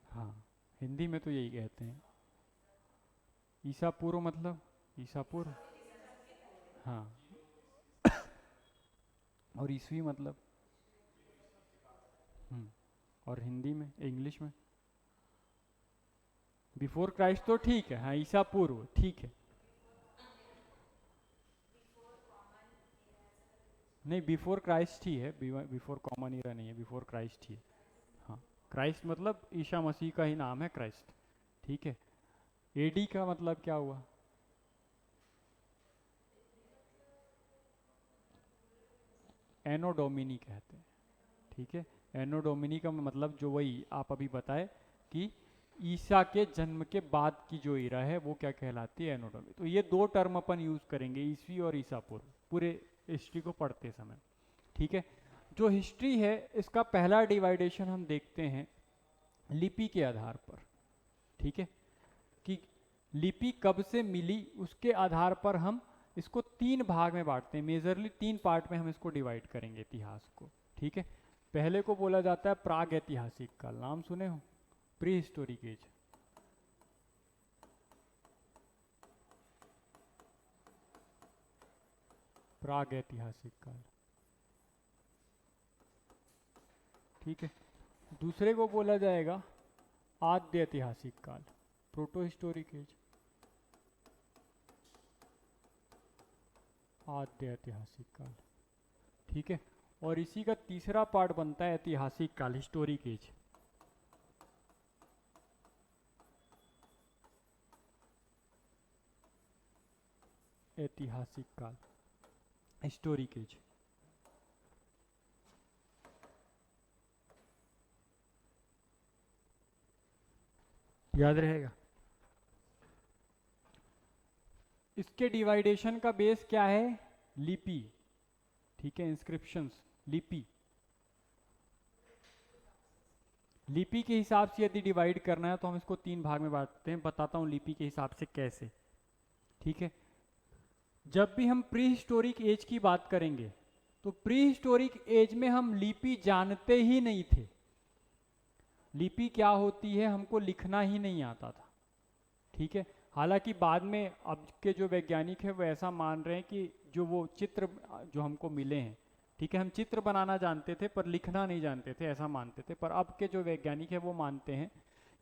हाँ, हिंदी में तो यही कहते हैं। ईसा पूर्व मतलब ईसा पूर्व, हाँ। और ईसवी मतलब, और हिंदी में, इंग्लिश में बिफोर क्राइस्ट तो ठीक है, हाँ, ईसा पूर्व ठीक है। नहीं, बिफोर क्राइस्ट ही है, बिफोर कॉमन ईरा नहीं है, बिफोर क्राइस्ट ही है। हाँ, क्राइस्ट मतलब ईसा मसीह का ही नाम है क्राइस्ट, ठीक है। एडी का मतलब क्या हुआ? एनो डोमिनी कहते हैं, ठीक है। एनो डोमिनी का मतलब जो वही आप अभी बताए कि ईसा के जन्म के बाद की जो ईरा है वो क्या कहलाती है? एनो डोमिनी। तो ये दो टर्म अपन यूज करेंगे, ईसवी और ईसा पूर्व, पूरे हिस्ट्री को पढ़ते समय, ठीक है। जो हिस्ट्री है इसका पहला डिवाइडेशन हम देखते हैं लिपि के आधार पर, ठीक है, कि लिपि कब से मिली उसके आधार पर हम इसको तीन भाग में बांटते हैं। मेजरली तीन पार्ट में हम इसको डिवाइड करेंगे इतिहास को, ठीक है। पहले को बोला जाता है प्राग ऐतिहासिक काल, नाम सुने हो? Pre historic as. प्राग ऐतिहासिक काल, ठीक है। दूसरे को बोला जाएगा आद्य ऐतिहासिक काल, प्रोटो हिस्टोरिक एज, आद्य ऐतिहासिक काल, ठीक है। और इसी का तीसरा पार्ट बनता है ऐतिहासिक काल, हिस्टोरिक एज। ऐतिहासिक काल, हिस्टोरिक एज। याद रहेगा। इसके डिवाइडेशन का बेस क्या है? लिपि, ठीक है, इंस्क्रिप्शंस, लिपि। लिपि के हिसाब से यदि डिवाइड करना है तो हम इसको तीन भाग में बांटते हैं, बताता हूं लिपि के हिसाब से कैसे, ठीक है। जब भी हम प्री हिस्टोरिक एज की बात करेंगे तो प्री हिस्टोरिक एज में हम लिपि जानते ही नहीं थे। लिपि क्या होती है हमको लिखना ही नहीं आता था, ठीक है। हालांकि बाद में अब के जो वैज्ञानिक है वो ऐसा मान रहे हैं कि जो वो चित्र जो हमको मिले हैं, ठीक है, हम चित्र बनाना जानते थे पर लिखना नहीं जानते थे, ऐसा मानते थे। पर अब के जो वैज्ञानिक है वो मानते हैं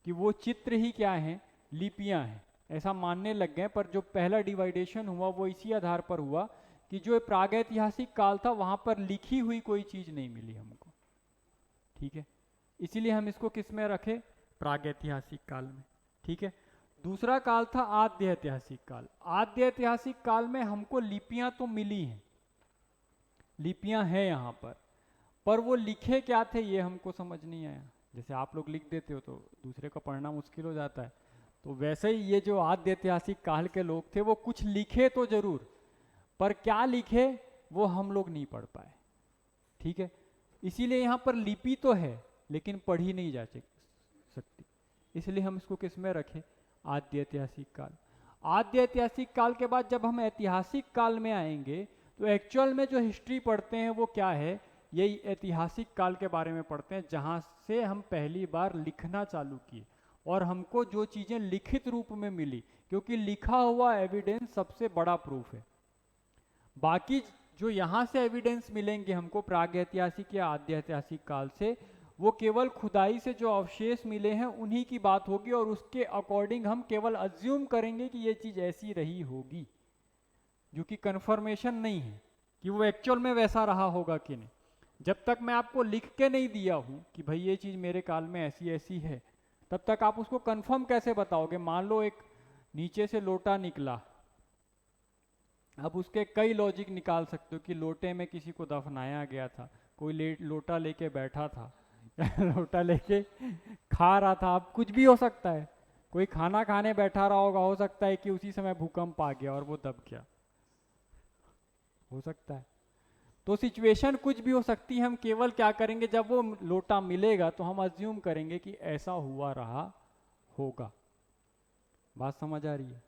कि वो चित्र ही क्या हैं? लिपियां हैं, ऐसा मानने लग गए। पर जो पहला डिवाइडेशन हुआ वो इसी आधार पर हुआ कि जो प्रागैतिहासिक काल था वहां पर लिखी हुई कोई चीज नहीं मिली हमको, ठीक है। इसीलिए हम इसको किस में रखे? प्रागैतिहासिक काल में, ठीक है। दूसरा काल था आद्य ऐतिहासिक काल। आद्य ऐतिहासिक काल में हमको लिपियां तो मिली हैं, लिपियां हैं यहाँ पर वो लिखे क्या थे ये हमको समझ नहीं आया। जैसे आप लोग लिख देते हो तो दूसरे का पढ़ना मुश्किल हो जाता है, तो वैसे ही ये जो आद्य ऐतिहासिक काल के लोग थे वो कुछ लिखे तो जरूर, पर क्या लिखे वो हम लोग नहीं पढ़ पाए, ठीक है। इसीलिए यहाँ पर लिपि तो है लेकिन पढ़ी नहीं जा सकती, इसलिए हम इसको किस में रखें? आद्य ऐतिहासिक काल। आद्य ऐतिहासिक काल के बाद जब हम ऐतिहासिक काल में आएंगे तो एक्चुअल में जो हिस्ट्री पढ़ते हैं वो क्या है? यही ऐतिहासिक काल के बारे में पढ़ते हैं, जहाँ से हम पहली बार लिखना चालू किए और हमको जो चीज़ें लिखित रूप में मिली, क्योंकि लिखा हुआ एविडेंस सबसे बड़ा प्रूफ है। बाकी जो यहाँ से एविडेंस मिलेंगे हमको प्रागैतिहासिक या आद्य ऐतिहासिक काल से, वो केवल खुदाई से जो अवशेष मिले हैं उन्हीं की बात होगी और उसके अकॉर्डिंग हम केवल अज्यूम करेंगे कि ये चीज़ ऐसी रही होगी, जो कि कन्फर्मेशन नहीं है, कि वो एक्चुअल में वैसा रहा होगा कि नहीं। जब तक मैं आपको लिख के नहीं दिया हूँ कि भाई ये चीज़ मेरे काल में ऐसी ऐसी है, तब तक आप उसको कंफर्म कैसे बताओगे। मान लो एक नीचे से लोटा निकला, अब उसके कई लॉजिक निकाल सकते हो कि लोटे में किसी को दफनाया गया था, कोई लोटा लेके बैठा था लोटा लेके खा रहा था, अब कुछ भी हो सकता है। कोई खाना खाने बैठा रहा होगा, हो सकता है कि उसी समय भूकंप आ गया और वो दब गया, हो सकता है। तो सिचुएशन कुछ भी हो सकती है। हम केवल क्या करेंगे, जब वो लोटा मिलेगा तो हम अज्यूम करेंगे कि ऐसा हुआ रहा होगा। बात समझ आ रही है?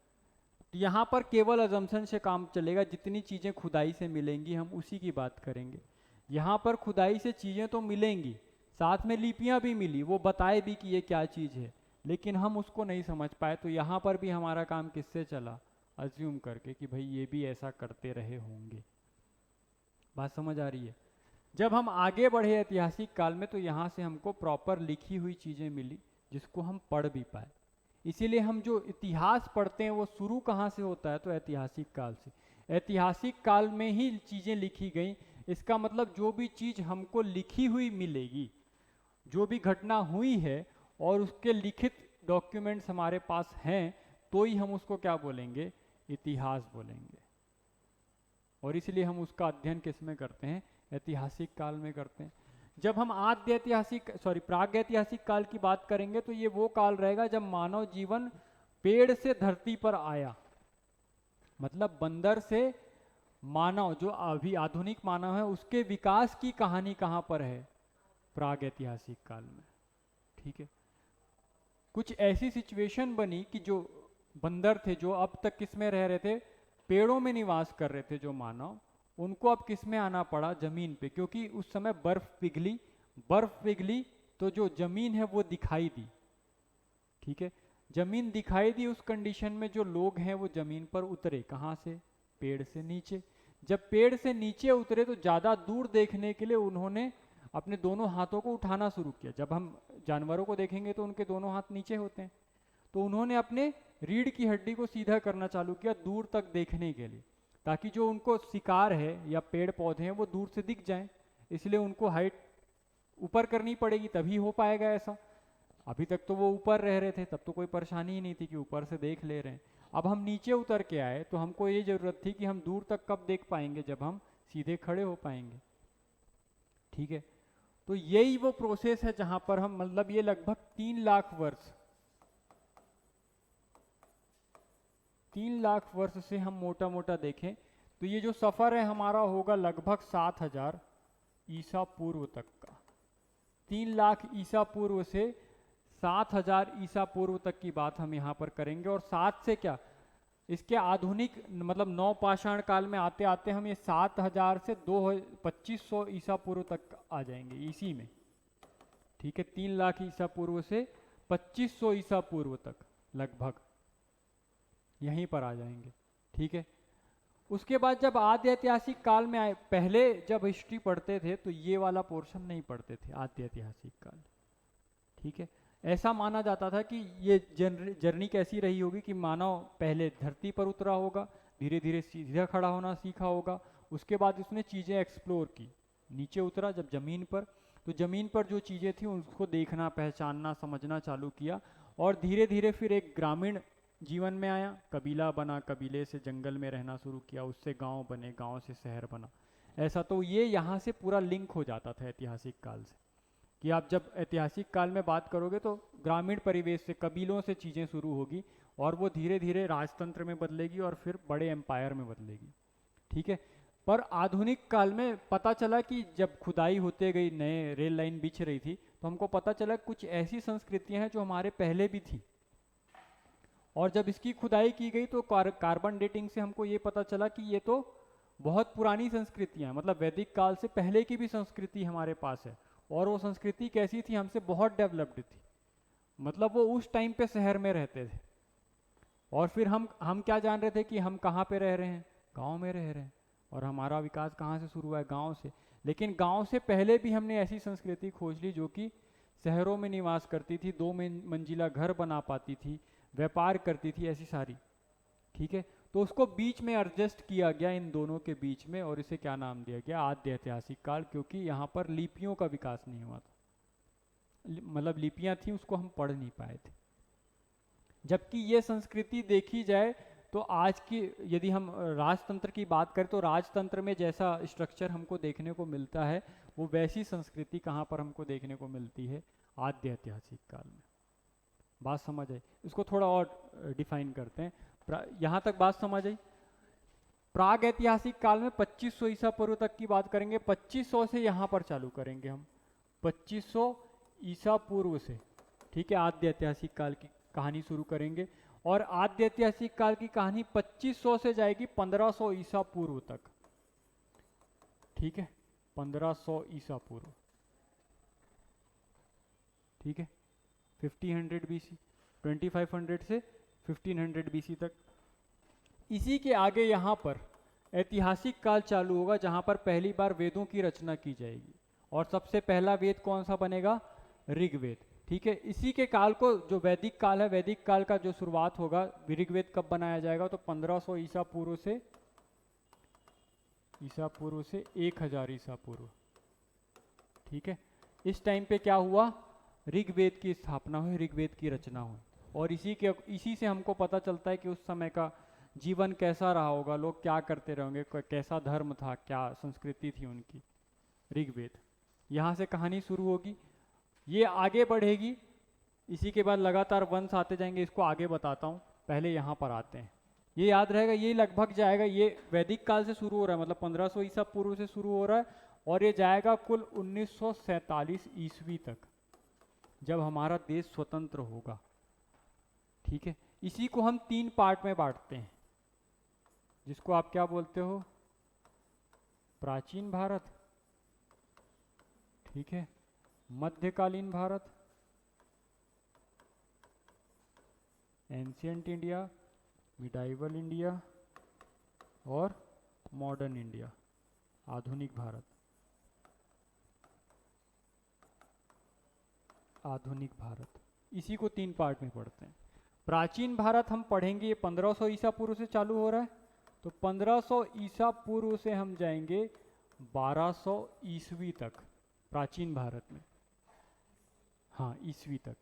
तो यहाँ पर केवल अजम्पशन से काम चलेगा। जितनी चीज़ें खुदाई से मिलेंगी हम उसी की बात करेंगे। यहाँ पर खुदाई से चीज़ें तो मिलेंगी, साथ में लिपियाँ भी मिली, वो बताए भी कि ये क्या चीज़ है, लेकिन हम उसको नहीं समझ पाए। तो यहाँ पर भी हमारा काम किससे चला, अज्यूम करके कि भाई ये भी ऐसा करते रहे होंगे। बात समझ आ रही है? जब हम आगे बढ़े ऐतिहासिक काल में तो यहाँ से हमको प्रॉपर लिखी हुई चीज़ें मिली जिसको हम पढ़ भी पाए। इसीलिए हम जो इतिहास पढ़ते हैं वो शुरू कहाँ से होता है, तो ऐतिहासिक काल से। ऐतिहासिक काल में ही चीज़ें लिखी गई। इसका मतलब जो भी चीज़ हमको लिखी हुई मिलेगी, जो भी घटना हुई है और उसके लिखित डॉक्यूमेंट्स हमारे पास हैं, तो ही हम उसको क्या बोलेंगे, इतिहास बोलेंगे। और इसलिए हम उसका अध्ययन किस में करते हैं, ऐतिहासिक काल में करते हैं। जब हम प्राग ऐतिहासिक काल की बात करेंगे तो ये वो काल रहेगा जब मानव जीवन पेड़ से धरती पर आया। मतलब बंदर से मानव, जो अभी आधुनिक मानव है, उसके विकास की कहानी कहाँ पर है, प्राग ऐतिहासिक काल में। ठीक है। कुछ ऐसी सिचुएशन बनी कि जो बंदर थे, जो अब तक किस में रह रहे थे, पेड़ों में निवास कर रहे थे जो मानव, उनको अब किस में आना पड़ा, जमीन पे। क्योंकि उस समय बर्फ पिघली तो जो जमीन है वो दिखाई दी। ठीक है, जमीन दिखाई दी। उस कंडीशन में जो लोग हैं वो जमीन पर उतरे, कहाँ से, पेड़ से नीचे। जब पेड़ से नीचे उतरे तो ज़्यादा दूर देखने के लिए उन्होंने अपने दोनों हाथों को उठाना शुरू किया। जब हम जानवरों को देखेंगे तो उनके दोनों हाथ नीचे होते हैं, तो उन्होंने अपने रीढ़ की हड्डी को सीधा करना चालू किया दूर तक देखने के लिए, ताकि जो उनको शिकार है या पेड़ पौधे हैं वो दूर से दिख जाएं। इसलिए उनको हाइट ऊपर करनी पड़ेगी, तभी हो पाएगा ऐसा। अभी तक तो वो ऊपर रह रहे थे, तब तो कोई परेशानी ही नहीं थी कि ऊपर से देख ले रहे हैं। अब हम नीचे उतर के आए तो हमको ये जरूरत थी कि हम दूर तक कब देख पाएंगे, जब हम सीधे खड़े हो पाएंगे। ठीक है, तो यही वो प्रोसेस है जहां पर हम, मतलब ये लगभग 3 लाख वर्ष से हम मोटा मोटा देखें तो ये जो सफर है हमारा होगा लगभग 7000 ईसा पूर्व तक का। 3 लाख ईसा पूर्व से 7000 ईसा पूर्व तक की बात हम यहाँ पर करेंगे। और 7 से क्या, इसके आधुनिक मतलब नवपाषाण काल में आते आते हम ये 7000 से 2500 ईसा पूर्व तक आ जाएंगे इसी में। ठीक है, 3 लाख ईसा पूर्व से 2500 ईसा पूर्व तक लगभग यहीं पर आ जाएंगे। ठीक है, उसके बाद जब आद्य ऐतिहासिक काल में आए, पहले जब हिस्ट्री पढ़ते थे तो ये वाला पोर्शन नहीं पढ़ते थे, आद्य ऐतिहासिक काल। ठीक है, ऐसा माना जाता था कि ये जर्नी कैसी रही होगी कि मानव पहले धरती पर उतरा होगा, धीरे धीरे सीधा खड़ा होना सीखा होगा, उसके बाद उसने चीज़ें एक्सप्लोर की, नीचे उतरा जब जमीन पर, तो जमीन पर जो चीज़ें थी उसको देखना, पहचानना, समझना चालू किया। और धीरे धीरे फिर एक ग्रामीण जीवन में आया, कबीला बना, कबीले से जंगल में रहना शुरू किया, उससे गांव बने, गांव से शहर बना। ऐसा तो ये यहाँ से पूरा लिंक हो जाता था ऐतिहासिक काल से, कि आप जब ऐतिहासिक काल में बात करोगे तो ग्रामीण परिवेश से, कबीलों से चीज़ें शुरू होगी और वो धीरे धीरे राजतंत्र में बदलेगी और फिर बड़े एम्पायर में बदलेगी। ठीक है, पर आधुनिक काल में पता चला कि जब खुदाई होते गई, नए रेल लाइन बिछ रही थी, तो हमको पता चला कुछ ऐसी संस्कृतियां हैं जो हमारे पहले भी थी। और जब इसकी खुदाई की गई तो कार्बन डेटिंग से हमको ये पता चला कि ये तो बहुत पुरानी संस्कृतियां हैं, मतलब वैदिक काल से पहले की भी संस्कृति हमारे पास है। और वो संस्कृति कैसी थी, हमसे बहुत डेवलप्ड थी, मतलब वो उस टाइम पे शहर में रहते थे। और फिर हम क्या जान रहे थे कि हम कहाँ पे रह रहे हैं, गांव में रह रहे हैं, और हमारा विकास कहाँ से शुरू हुआ है, गांव से। लेकिन गांव से पहले भी हमने ऐसी संस्कृति खोज ली जो कि शहरों में निवास करती थी, 2 मंजिला घर बना पाती थी, व्यापार करती थी, ऐसी सारी। ठीक है, तो उसको बीच में एडजस्ट किया गया इन दोनों के बीच में, और इसे क्या नाम दिया गया, आद्य ऐतिहासिक काल, क्योंकि यहाँ पर लिपियों का विकास नहीं हुआ था। मतलब लिपियाँ थी, उसको हम पढ़ नहीं पाए थे। जबकि ये संस्कृति देखी जाए तो आज की, यदि हम राजतंत्र की बात करें तो राजतंत्र में जैसा स्ट्रक्चर हमको देखने को मिलता है, वो वैसी संस्कृति कहाँ पर हमको देखने को मिलती है, आद्य ऐतिहासिक काल में। बात समझ आई? इसको थोड़ा और डिफाइन करते हैं। यहाँ तक बात समझ आई? प्राग ऐतिहासिक काल में 2500 ईसा पूर्व तक की बात करेंगे। 2500 से यहाँ पर चालू करेंगे हम, 2500 ईसा पूर्व से, ठीक है, आद्य ऐतिहासिक काल की कहानी शुरू करेंगे। और आद्य ऐतिहासिक काल की कहानी 2500 से जाएगी 1500 ईसा पूर्व तक, ठीक है, 1500 ईसा पूर्व, ठीक है, 1500 बीसी, 2500 से 1500 बीसी तक। इसी के आगे यहाँ पर ऐतिहासिक काल चालू होगा, जहाँ पर पहली बार वेदों की रचना की जाएगी, और सबसे पहला वेद कौन सा बनेगा, ऋग्वेद, ठीक है। इसी के काल को, जो वैदिक काल है, वैदिक काल का जो शुरुआत होगा, ऋग्वेद कब बनाया जाएगा, तो 1500 ईसा पूर्व से 1000 ईसा पूर्व, ठीक है। इस टाइम पे क्या हुआ, ऋग्वेद की स्थापना हुई, ऋग्वेद की रचना हुई। और इसी से हमको पता चलता है कि उस समय का जीवन कैसा रहा होगा, लोग क्या करते रहेंगे, कैसा धर्म था, क्या संस्कृति थी उनकी। ऋग्वेद, यहाँ से कहानी शुरू होगी, ये आगे बढ़ेगी, इसी के बाद लगातार वंश आते जाएंगे, इसको आगे बताता हूँ, पहले यहाँ पर आते हैं। ये याद रहेगा, ये लगभग जाएगा, ये वैदिक काल से शुरू हो रहा है, मतलब 1500 ईसा पूर्व से शुरू हो रहा है, और ये जाएगा कुल 1947 ईस्वी तक, जब हमारा देश स्वतंत्र होगा, ठीक है। इसी को हम 3 पार्ट में बांटते हैं, जिसको आप क्या बोलते हो, प्राचीन भारत, ठीक है, मध्यकालीन Bharat, ancient India, medieval India, और मॉडर्न इंडिया, आधुनिक भारत। आधुनिक भारत, इसी को 3 पार्ट में पढ़ते हैं। प्राचीन भारत हम पढ़ेंगे, ये 1500 ईसा पूर्व से चालू हो रहा है, तो 1500 ईसा पूर्व से हम जाएंगे 1200 ईस्वी तक प्राचीन भारत में, हाँ, ईस्वी तक,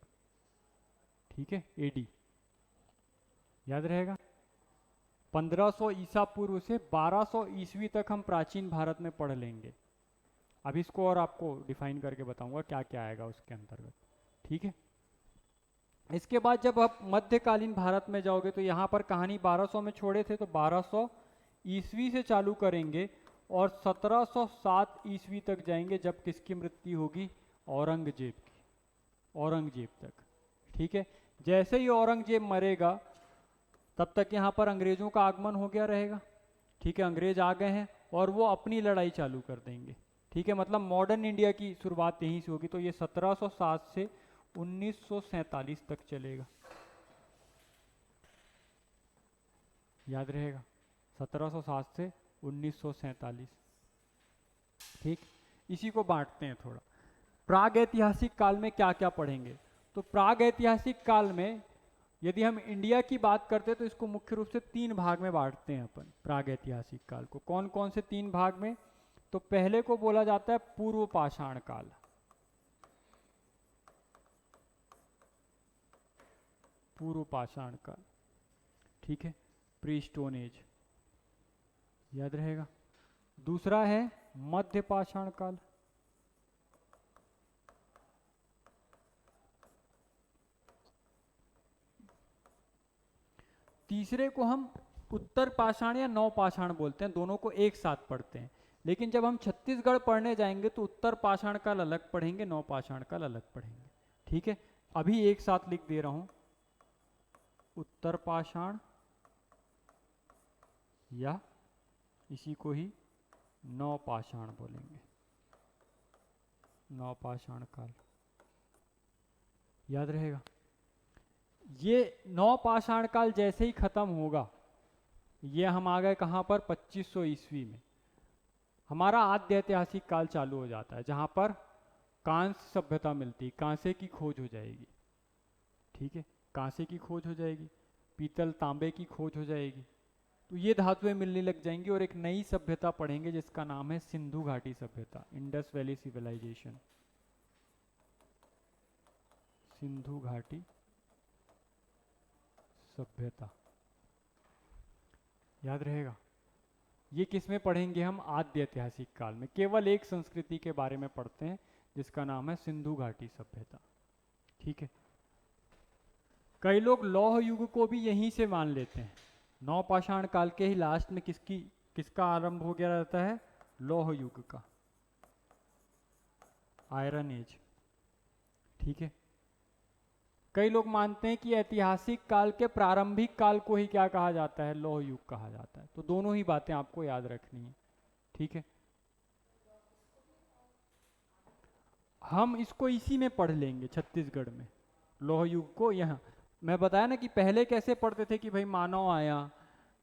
ठीक है, एडी, याद रहेगा। 1500 ईसा पूर्व से 1200 ईस्वी तक हम प्राचीन भारत में पढ़ लेंगे। अब इसको और आपको डिफाइन करके बताऊंगा क्या क्या आएगा उसके अंतर्गत, ठीक है। इसके बाद जब आप मध्यकालीन भारत में जाओगे तो यहाँ पर कहानी 1200 में छोड़े थे, तो 1200 ईस्वी से चालू करेंगे और 1707 ईस्वी तक जाएंगे, जब किसकी मृत्यु होगी, औरंगजेब की, औरंगजेब तक, ठीक है। जैसे ही औरंगजेब मरेगा, तब तक यहाँ पर अंग्रेजों का आगमन हो गया रहेगा, ठीक है, अंग्रेज आ गए हैं और वो अपनी लड़ाई चालू कर देंगे, ठीक है। मतलब मॉडर्न इंडिया की शुरुआत यहीं से होगी। तो ये 1707 से 1947 तक चलेगा, याद रहेगा, 1707 से 1947, ठीक। इसी को बांटते हैं थोड़ा। प्राग ऐतिहासिक काल में क्या क्या पढ़ेंगे, तो प्राग ऐतिहासिक काल में यदि हम इंडिया की बात करते हैं तो इसको मुख्य रूप से 3 भाग में बांटते हैं अपन, प्राग ऐतिहासिक काल को। कौन कौन से 3 भाग में, तो पहले को बोला जाता है पूर्व पाषाण काल, पूर्व पाषाण काल, ठीक है, प्री स्टोन एज, याद रहेगा। दूसरा है मध्य पाषाण काल, तीसरे को हम उत्तर पाषाण या नव पाषाण बोलते हैं, दोनों को एक साथ पढ़ते हैं। लेकिन जब हम छत्तीसगढ़ पढ़ने जाएंगे तो उत्तर पाषाण काल अलग पढ़ेंगे, नव पाषाण काल अलग पढ़ेंगे, ठीक है। अभी एक साथ लिख दे रहा हूं, उत्तर पाषाण या इसी को ही नव पाषाण बोलेंगे, नव पाषाण काल, याद रहेगा। ये नव पाषाण काल जैसे ही खत्म होगा, ये हम आ गए कहाँ पर, 2500 ईस्वी में हमारा आद्य ऐतिहासिक काल चालू हो जाता है, जहाँ पर कांस्य सभ्यता मिलती है, कांसे की खोज हो जाएगी, ठीक है, कांसे की खोज हो जाएगी, पीतल तांबे की खोज हो जाएगी, तो ये धातुएं मिलने लग जाएंगी और एक नई सभ्यता पढ़ेंगे जिसका नाम है सिंधु घाटी सभ्यता, इंडस वैली सिविलाइजेशन, सिंधु घाटी सभ्यता। याद रहेगा। ये किस में पढ़ेंगे हम? आद्य ऐतिहासिक काल में। केवल एक संस्कृति के बारे में पढ़ते हैं जिसका नाम है सिंधु घाटी सभ्यता। ठीक है। कई लोग लौह युग को भी यहीं से मान लेते हैं। नवपाषाण काल के ही लास्ट में किसका आरंभ हो गया रहता है? लौह युग का, आयरन एज। ठीक है। कई लोग मानते हैं कि ऐतिहासिक काल के प्रारंभिक काल को ही क्या कहा जाता है? लौह युग कहा जाता है। तो दोनों ही बातें आपको याद रखनी है। ठीक है। हम इसको इसी में पढ़ लेंगे छत्तीसगढ़ में, लौह युग को। यहाँ मैं बताया ना कि पहले कैसे पढ़ते थे कि भाई मानव आया,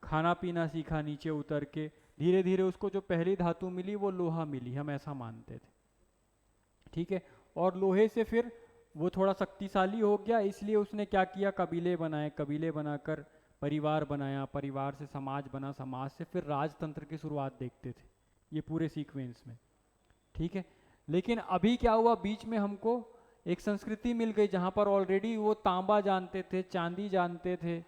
खाना पीना सीखा, नीचे उतर के धीरे धीरे उसको जो पहली धातु मिली वो लोहा मिली, हम ऐसा मानते थे। ठीक है। और लोहे से फिर वो थोड़ा शक्तिशाली हो गया, इसलिए उसने क्या किया? कबीले बनाए, कबीले बनाकर परिवार बनाया, परिवार से समाज बना, समाज से फिर राजतंत्र की शुरुआत देखते थे, ये पूरे सीक्वेंस में। ठीक है। लेकिन अभी क्या हुआ? बीच में हमको एक संस्कृति मिल गई जहाँ पर ऑलरेडी वो तांबा जानते थे, चांदी जानते थे।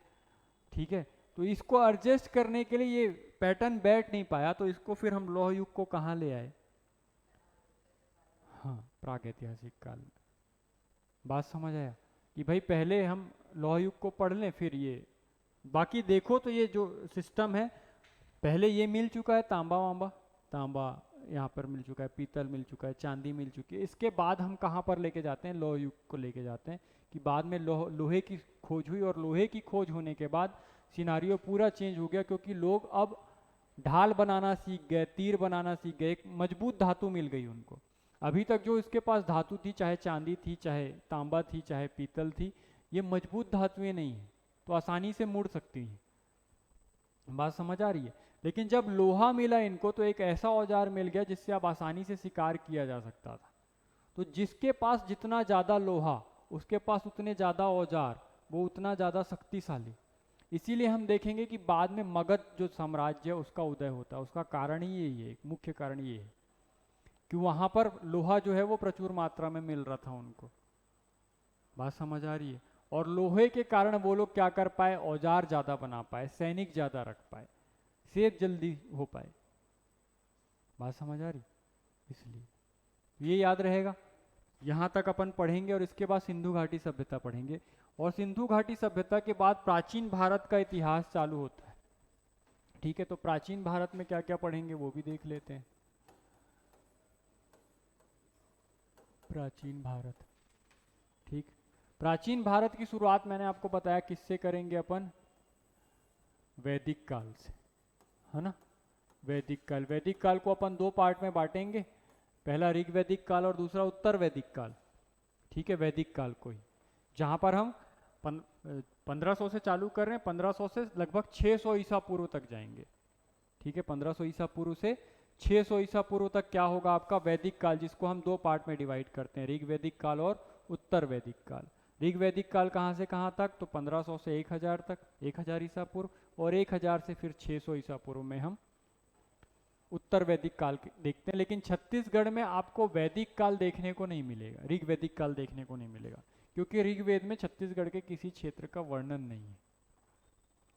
ठीक है। तो इसको एडजस्ट करने के लिए ये पैटर्न बैठ नहीं पाया, तो इसको फिर हम लौह युग को कहाँ ले आए? हाँ, प्रागैतिहासिक काल में। बात समझ आया कि भाई पहले हम लौह युग को पढ़ लें, फिर ये बाकी देखो। तो ये जो सिस्टम है, पहले ये मिल चुका है तांबा वांबा, तांबा यहाँ पर मिल चुका है, पीतल मिल चुका है, चांदी मिल चुकी है। इसके बाद हम कहाँ पर लेके जाते हैं? लौह युग को लेके जाते हैं कि बाद में लोहे की खोज हुई, और लोहे की खोज होने के बाद सिनारियो पूरा चेंज हो गया, क्योंकि लोग अब ढाल बनाना सीख गए, तीर बनाना सीख गए, एक मजबूत धातु मिल गई उनको। अभी तक जो इसके पास धातु थी, चाहे चांदी थी, चाहे तांबा थी, चाहे पीतल थी, ये मजबूत धातुएं नहीं है, तो आसानी से मुड़ सकती हैं। बात समझ आ रही है। लेकिन जब लोहा मिला इनको, तो एक ऐसा औजार मिल गया जिससे अब आसानी से शिकार किया जा सकता था। तो जिसके पास जितना ज़्यादा लोहा, उसके पास उतने ज़्यादा औजार, वो उतना ज़्यादा शक्तिशाली। इसीलिए हम देखेंगे कि बाद में मगध जो साम्राज्य है उसका उदय होता है। उसका कारण ही यही है, एक मुख्य कारण ये है कि वहाँ पर लोहा जो है वो प्रचुर मात्रा में मिल रहा था उनको। बात समझ आ रही है। और लोहे के कारण वो लोग क्या कर पाए? औजार ज़्यादा बना पाए, सैनिक ज़्यादा रख पाए, सेफ जल्दी हो पाए। बात समझ आ रही? इसलिए ये याद रहेगा। यहाँ तक अपन पढ़ेंगे और इसके बाद सिंधु घाटी सभ्यता पढ़ेंगे। और सिंधु घाटी सभ्यता के बाद प्राचीन भारत का इतिहास चालू होता है। ठीक है। तो प्राचीन भारत में क्या क्या पढ़ेंगे वो भी देख लेते हैं। प्राचीन भारत। ठीक। प्राचीन भारत की शुरुआत मैंने आपको बताया किससे करेंगे अपन? वैदिक काल से, है ना। वैदिक काल, वैदिक काल को अपन दो पार्ट में बांटेंगे, पहला ऋग वैदिक काल और दूसरा उत्तर वैदिक काल। ठीक है। वैदिक काल को ही, जहाँ पर हम 1500 से चालू कर रहे हैं, 1500 से लगभग 600 ईसा पूर्व तक जाएंगे। ठीक है। 1500 ईसा पूर्व से 600 ईसा पूर्व तक क्या होगा आपका? वैदिक काल, जिसको हम दो पार्ट में डिवाइड करते हैं, ऋग वैदिक काल और उत्तर वैदिक काल। ऋग वैदिक काल कहाँ से कहाँ तक? तो 1500 से 1000 तक, 1000 ईसा पूर्व, और 1000 से फिर 600 ईसा पूर्व में हम उत्तर वैदिक काल देखते हैं। लेकिन छत्तीसगढ़ में आपको वैदिक काल देखने को नहीं मिलेगा, ऋग वैदिक काल देखने को नहीं मिलेगा, क्योंकि ऋग्वेद में छत्तीसगढ़ के किसी क्षेत्र का वर्णन नहीं है।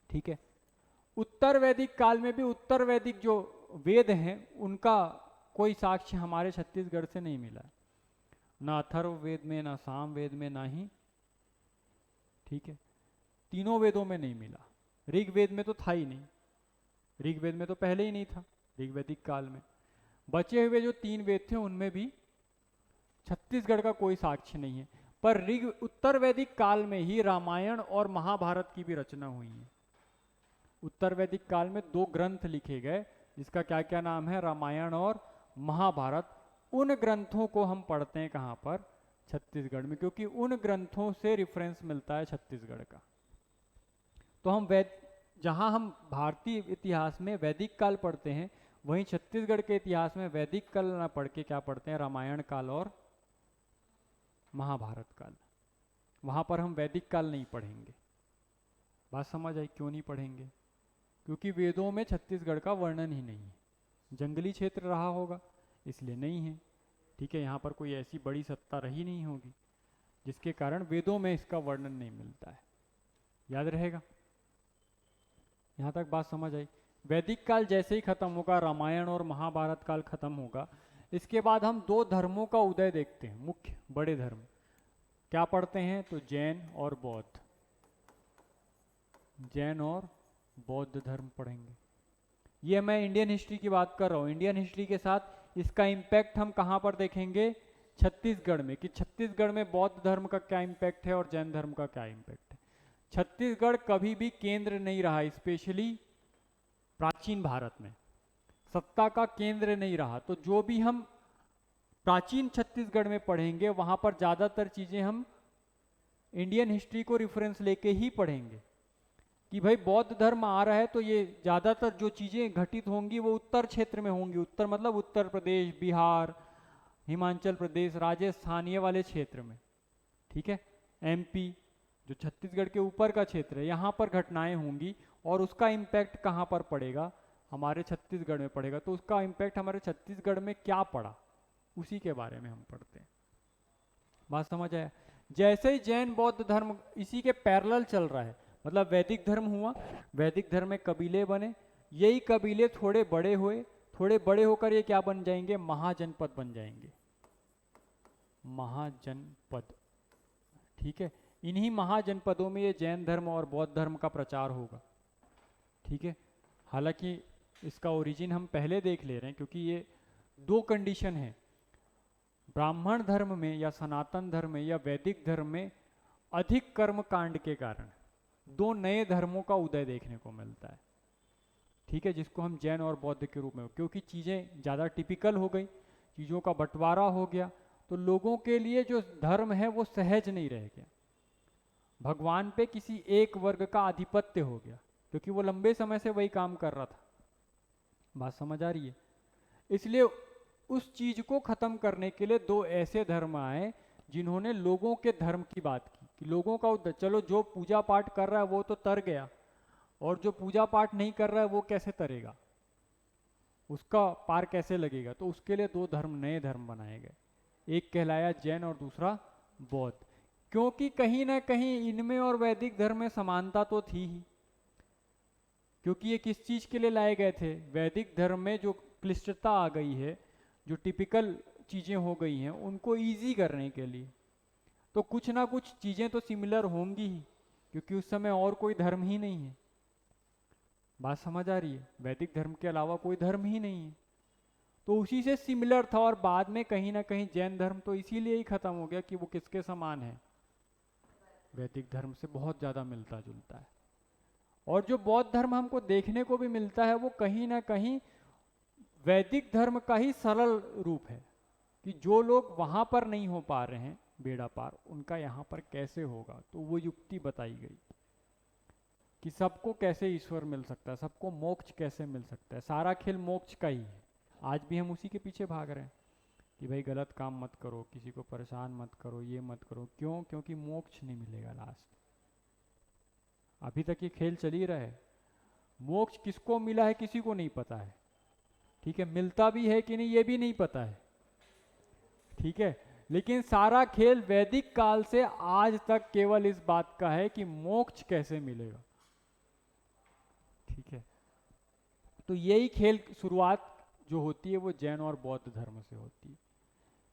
ठीक है। उत्तर वैदिक काल में भी उत्तर वैदिक जो वेद हैं उनका कोई साक्ष्य हमारे छत्तीसगढ़ से नहीं मिला, ना अथर्ववेद में, ना सामवेद में, ना ही, ठीक है, तीनों वेदों में नहीं मिला। ऋग्वेद में तो था ही नहीं, ऋग्वेद में तो पहले ही नहीं था। ऋग्वैदिक काल में बचे हुए जो 3 वेद थे उनमें भी छत्तीसगढ़ का कोई साक्ष्य नहीं है। पर उत्तर वैदिक काल में ही रामायण और महाभारत की भी रचना हुई है। उत्तर वैदिक काल में 2 ग्रंथ लिखे गए, जिसका क्या क्या नाम है? रामायण और महाभारत। उन ग्रंथों को हम पढ़ते हैं कहाँ पर? छत्तीसगढ़ में, क्योंकि उन ग्रंथों से रिफरेंस मिलता है छत्तीसगढ़ का। तो हम जहाँ हम भारतीय इतिहास में वैदिक काल पढ़ते हैं, वहीं छत्तीसगढ़ के इतिहास में वैदिक काल ना पढ़ के क्या पढ़ते हैं? रामायण काल और महाभारत काल। वहाँ पर हम वैदिक काल नहीं पढ़ेंगे। बात समझ आई क्यों नहीं पढ़ेंगे? क्योंकि वेदों में छत्तीसगढ़ का वर्णन ही नहीं है, जंगली क्षेत्र रहा होगा इसलिए नहीं है। ठीक है, यहाँ पर कोई ऐसी बड़ी सत्ता रही नहीं होगी जिसके कारण वेदों में इसका वर्णन नहीं मिलता है। याद रहेगा, यहाँ तक बात समझ आई। वैदिक काल जैसे ही खत्म होगा, रामायण और महाभारत काल खत्म होगा, इसके बाद हम दो धर्मों का उदय देखते हैं, मुख्य बड़े धर्म क्या पढ़ते हैं, तो जैन और बौद्ध, जैन और बौद्ध धर्म पढ़ेंगे। ये मैं इंडियन हिस्ट्री की बात कर रहा हूँ। इंडियन हिस्ट्री के साथ इसका इम्पैक्ट हम कहाँ पर देखेंगे, छत्तीसगढ़ में, कि छत्तीसगढ़ में बौद्ध धर्म का क्या इम्पैक्ट है और जैन धर्म का क्या इम्पैक्ट है। छत्तीसगढ़ कभी भी केंद्र नहीं रहा, स्पेशली प्राचीन भारत में सत्ता का केंद्र नहीं रहा। तो जो भी हम प्राचीन छत्तीसगढ़ में पढ़ेंगे वहां पर ज़्यादातर चीज़ें हम इंडियन हिस्ट्री को रेफरेंस लेके ही पढ़ेंगे कि भाई बौद्ध धर्म आ रहा है तो ये ज़्यादातर जो चीज़ें घटित होंगी वो उत्तर क्षेत्र में होंगी। उत्तर मतलब उत्तर प्रदेश, बिहार, हिमाचल प्रदेश, राजस्थान, ये वाले क्षेत्र में। ठीक है, एमपी जो छत्तीसगढ़ के ऊपर का क्षेत्र है, यहाँ पर घटनाएं होंगी और उसका इम्पैक्ट कहाँ पर पड़ेगा, हमारे छत्तीसगढ़ में पड़ेगा। तो उसका इम्पैक्ट हमारे छत्तीसगढ़ में क्या पड़ा, उसी के बारे में हम पढ़ते हैं। बात समझ आया। जैसे ही जैन बौद्ध धर्म इसी के पैरेलल चल रहा है, मतलब वैदिक धर्म हुआ, वैदिक धर्म में कबीले बने, यही कबीले थोड़े बड़े हुए, थोड़े बड़े होकर ये क्या बन जाएंगे, महाजनपद बन जाएंगे, महाजनपद। ठीक है, इन्हीं महाजनपदों में ये जैन धर्म और बौद्ध धर्म का प्रचार होगा। ठीक है, हालांकि इसका ओरिजिन हम पहले देख ले रहे हैं, क्योंकि ये दो कंडीशन है, ब्राह्मण धर्म में या सनातन धर्म में या वैदिक धर्म में अधिक कर्म कांड के कारण दो नए धर्मों का उदय देखने को मिलता है। ठीक है, जिसको हम जैन और बौद्ध के रूप में, क्योंकि चीज़ें ज़्यादा टिपिकल हो गई, चीज़ों का बंटवारा हो गया, तो लोगों के लिए जो धर्म है वो सहज नहीं रह गया, भगवान पे किसी एक वर्ग का आधिपत्य हो गया, क्योंकि वो लंबे समय से वही काम कर रहा था। बात समझ आ रही है। इसलिए उस चीज को खत्म करने के लिए दो ऐसे धर्म आए जिन्होंने लोगों के धर्म की बात की, कि लोगों का चलो जो पूजा पाठ कर रहा है वो तो तर गया, और जो पूजा पाठ नहीं कर रहा है वो कैसे तरेगा, उसका पार कैसे लगेगा। तो उसके लिए दो धर्म, नए धर्म बनाए गए, एक कहलाया जैन और दूसरा बौद्ध। क्योंकि कहीं ना कहीं इनमें और वैदिक धर्म में समानता तो थी ही, क्योंकि ये किस चीज के लिए लाए गए थे, वैदिक धर्म में जो क्लिष्टता आ गई है, जो टिपिकल चीजें हो गई हैं, उनको इजी करने के लिए। तो कुछ ना कुछ चीजें तो सिमिलर होंगी ही, क्योंकि उस समय और कोई धर्म ही नहीं है। बात समझ आ रही है, वैदिक धर्म के अलावा कोई धर्म ही नहीं है, तो उसी से सिमिलर था। और बाद में कहीं ना कहीं जैन धर्म तो इसीलिए ही खत्म हो गया कि वो किसके समान है, वैदिक धर्म से बहुत ज्यादा मिलता जुलता है। और जो बौद्ध धर्म हमको देखने को भी मिलता है वो कहीं ना कहीं वैदिक धर्म का ही सरल रूप है, कि जो लोग वहां पर नहीं हो पा रहे हैं बेड़ा पार, उनका यहाँ पर कैसे होगा। तो वो युक्ति बताई गई कि सबको कैसे ईश्वर मिल सकता है, सबको मोक्ष कैसे मिल सकता है। सारा खेल मोक्ष का ही है, आज भी हम उसी के पीछे भाग रहे हैं कि भाई गलत काम मत करो, किसी को परेशान मत करो, ये मत करो। क्यों? क्योंकि मोक्ष नहीं मिलेगा लास्ट। अभी तक ये खेल चल ही रहा है। मोक्ष किसको मिला है किसी को नहीं पता है। ठीक है, मिलता भी है कि नहीं ये भी नहीं पता है। ठीक है, लेकिन सारा खेल वैदिक काल से आज तक केवल इस बात का है कि मोक्ष कैसे मिलेगा। ठीक है, तो यही खेल शुरुआत जो होती है वो जैन और बौद्ध धर्म से होती है,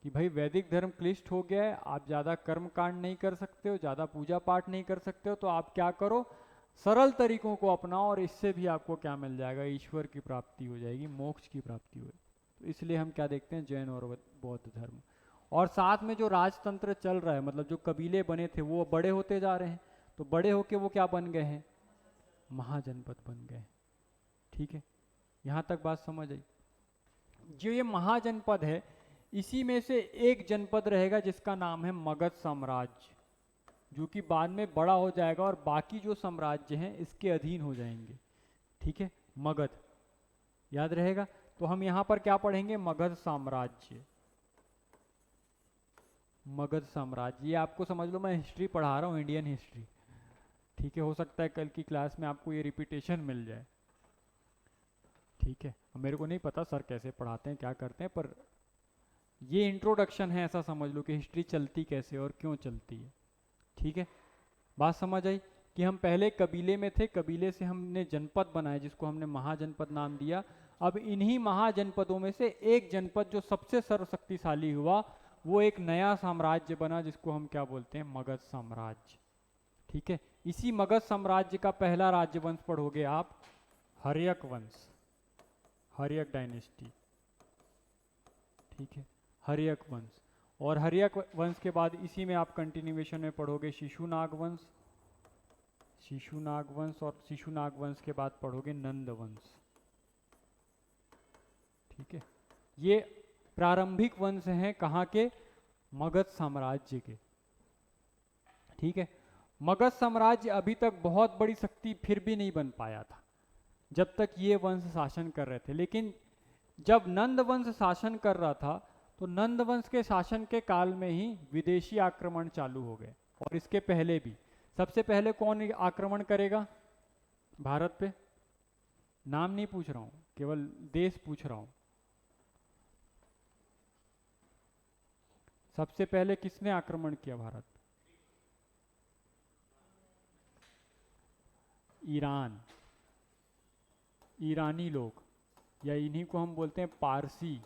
कि भाई वैदिक धर्म क्लिष्ट हो गया है, आप ज़्यादा कर्म कांड नहीं कर सकते हो, ज़्यादा पूजा पाठ नहीं कर सकते हो, तो आप क्या करो, सरल तरीकों को अपनाओ और इससे भी आपको क्या मिल जाएगा, ईश्वर की प्राप्ति हो जाएगी, मोक्ष की प्राप्ति हो। तो इसलिए हम क्या देखते हैं, जैन और बौद्ध धर्म। और साथ में जो राजतंत्र चल रहा है, मतलब जो कबीले बने थे वो बड़े होते जा रहे हैं, तो बड़े होके वो क्या बन गए हैं, महाजनपद बन गए। ठीक है, यहाँ तक बात समझ आई। जो ये महाजनपद है, इसी में से एक जनपद रहेगा जिसका नाम है मगध साम्राज्य, जो कि बाद में बड़ा हो जाएगा और बाकी जो साम्राज्य हैं इसके अधीन हो जाएंगे। ठीक है, मगध याद रहेगा। तो हम यहाँ पर क्या पढ़ेंगे, मगध साम्राज्य। मगध साम्राज्य, ये आपको समझ लो मैं हिस्ट्री पढ़ा रहा हूँ, इंडियन हिस्ट्री। ठीक है, हो सकता है कल की क्लास में आपको ये रिपीटेशन मिल जाए। ठीक है, अब मेरे को नहीं पता सर कैसे पढ़ाते हैं क्या करते हैं, पर ये इंट्रोडक्शन है, ऐसा समझ लो कि हिस्ट्री चलती कैसे और क्यों चलती है। ठीक है, बात समझ आई कि हम पहले कबीले में थे, कबीले से हमने जनपद बनाए जिसको हमने महाजनपद नाम दिया। अब इन्हीं महाजनपदों में से एक जनपद जो सबसे सर्वशक्तिशाली हुआ वो एक नया साम्राज्य बना जिसको हम क्या बोलते हैं, मगध साम्राज्य। ठीक है, इसी मगध साम्राज्य का पहला राज्यवंश पढ़ोगे आप, हर्यक वंश, हर्यक डायनेस्टी। ठीक है, हर्यक वंश। और हर्यक वंश के बाद इसी में आप कंटिन्यूएशन में पढ़ोगे शिशुनाग वंश, शिशुनाग वंश, और शिशुनाग वंश के बाद पढ़ोगे नंद वंश। ठीक है, ये प्रारंभिक वंश हैं कहाँ के, मगध साम्राज्य के। ठीक है, मगध साम्राज्य अभी तक बहुत बड़ी शक्ति फिर भी नहीं बन पाया था जब तक ये वंश शासन कर रहे थे। लेकिन जब नंद वंश शासन कर रहा था तो नंद वंश के शासन के काल में ही विदेशी आक्रमण चालू हो गए, और इसके पहले भी। सबसे पहले कौन आक्रमण करेगा भारत पे, नाम नहीं पूछ रहा हूँ, केवल देश पूछ रहा हूँ। सबसे पहले किसने आक्रमण किया भारत, ईरान, ईरानी लोग, या इन्हीं को हम बोलते हैं पारसी।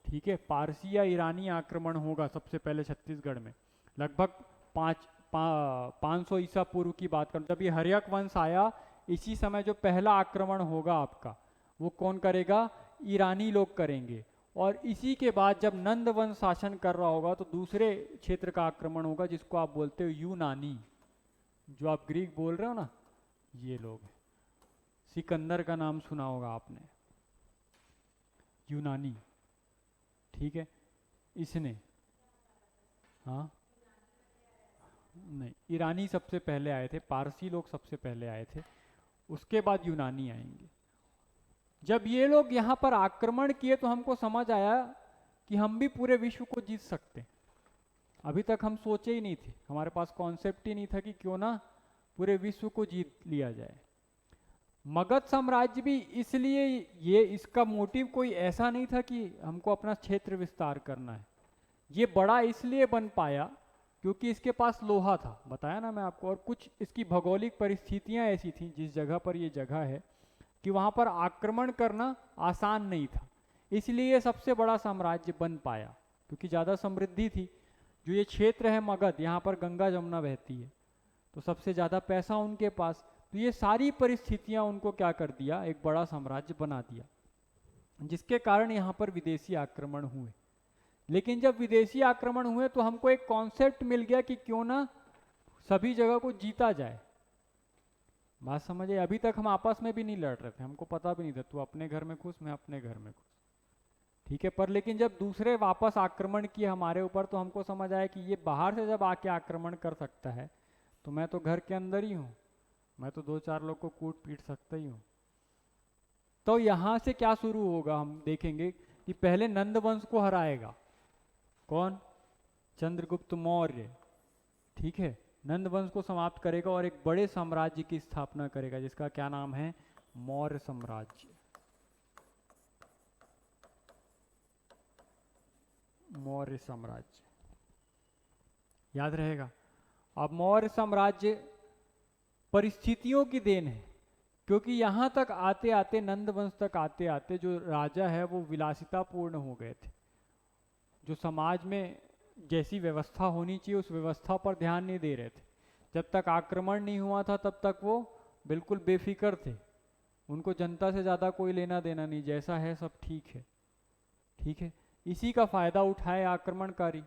ठीक है, पारसी या ईरानी आक्रमण होगा सबसे पहले छत्तीसगढ़ में, लगभग 500 ईसा पूर्व की बात करूं, जब ये हर्यक वंश आया। इसी समय जो पहला आक्रमण होगा आपका वो कौन करेगा, ईरानी लोग करेंगे। और इसी के बाद जब नंद वंश शासन कर रहा होगा तो दूसरे क्षेत्र का आक्रमण होगा जिसको आप बोलते हो यूनानी, जो आप ग्रीक बोल रहे हो ना, ये लोग। सिकंदर का नाम सुना होगा आपने, यूनानी। ठीक है, इसने, हाँ नहीं, ईरानी सबसे पहले आए थे, पारसी लोग सबसे पहले आए थे, उसके बाद यूनानी आएंगे। जब ये लोग यहाँ पर आक्रमण किए तो हमको समझ आया कि हम भी पूरे विश्व को जीत सकते हैं। अभी तक हम सोचे ही नहीं थे, हमारे पास कॉन्सेप्ट ही नहीं था कि क्यों ना पूरे विश्व को जीत लिया जाए। मगध साम्राज्य भी इसलिए, ये इसका मोटिव कोई ऐसा नहीं था कि हमको अपना क्षेत्र विस्तार करना है। ये बड़ा इसलिए बन पाया क्योंकि इसके पास लोहा था, बताया ना मैं आपको, और कुछ इसकी भौगोलिक परिस्थितियां ऐसी थी जिस जगह पर ये जगह है कि वहाँ पर आक्रमण करना आसान नहीं था। इसलिए ये सबसे बड़ा साम्राज्य बन पाया क्योंकि ज़्यादा समृद्धि थी। जो ये क्षेत्र है मगध, यहाँ पर गंगा जमुना बहती है, तो सबसे ज़्यादा पैसा उनके पास, तो ये सारी परिस्थितियां उनको क्या कर दिया, एक बड़ा साम्राज्य बना दिया, जिसके कारण यहाँ पर विदेशी आक्रमण हुए। लेकिन जब विदेशी आक्रमण हुए तो हमको एक कॉन्सेप्ट मिल गया कि क्यों ना सभी जगह को जीता जाए। बात समझे, अभी तक हम आपस में भी नहीं लड़ रहे थे, हमको पता भी नहीं था, तू अपने घर में खुश, मैं अपने घर में खुश। ठीक है, पर लेकिन जब दूसरे वापस आक्रमण किए हमारे ऊपर तो हमको समझ आया कि ये बाहर से जब आके आक्रमण कर सकता है तो मैं तो घर के अंदर ही हूँ, मैं तो 2-4 लोग को कूट पीट सकता ही हूँ। तो यहाँ से क्या शुरू होगा, हम देखेंगे कि पहले नंद वंश को हराएगा कौन, चंद्रगुप्त मौर्य। ठीक है, नंद वंश को समाप्त करेगा और एक बड़े साम्राज्य की स्थापना करेगा जिसका क्या नाम है, मौर्य साम्राज्य। मौर्य साम्राज्य याद रहेगा। अब मौर्य साम्राज्य परिस्थितियों की देन है, क्योंकि यहाँ तक आते आते, नंद वंश तक आते आते जो राजा है वो विलासितापूर्ण हो गए थे। जो समाज में जैसी व्यवस्था होनी चाहिए उस व्यवस्था पर ध्यान नहीं दे रहे थे। जब तक आक्रमण नहीं हुआ था तब तक वो बिल्कुल बेफिक्र थे, उनको जनता से ज़्यादा कोई लेना देना नहीं, जैसा है सब ठीक है। ठीक है, इसी का फायदा उठाए आक्रमणकारी,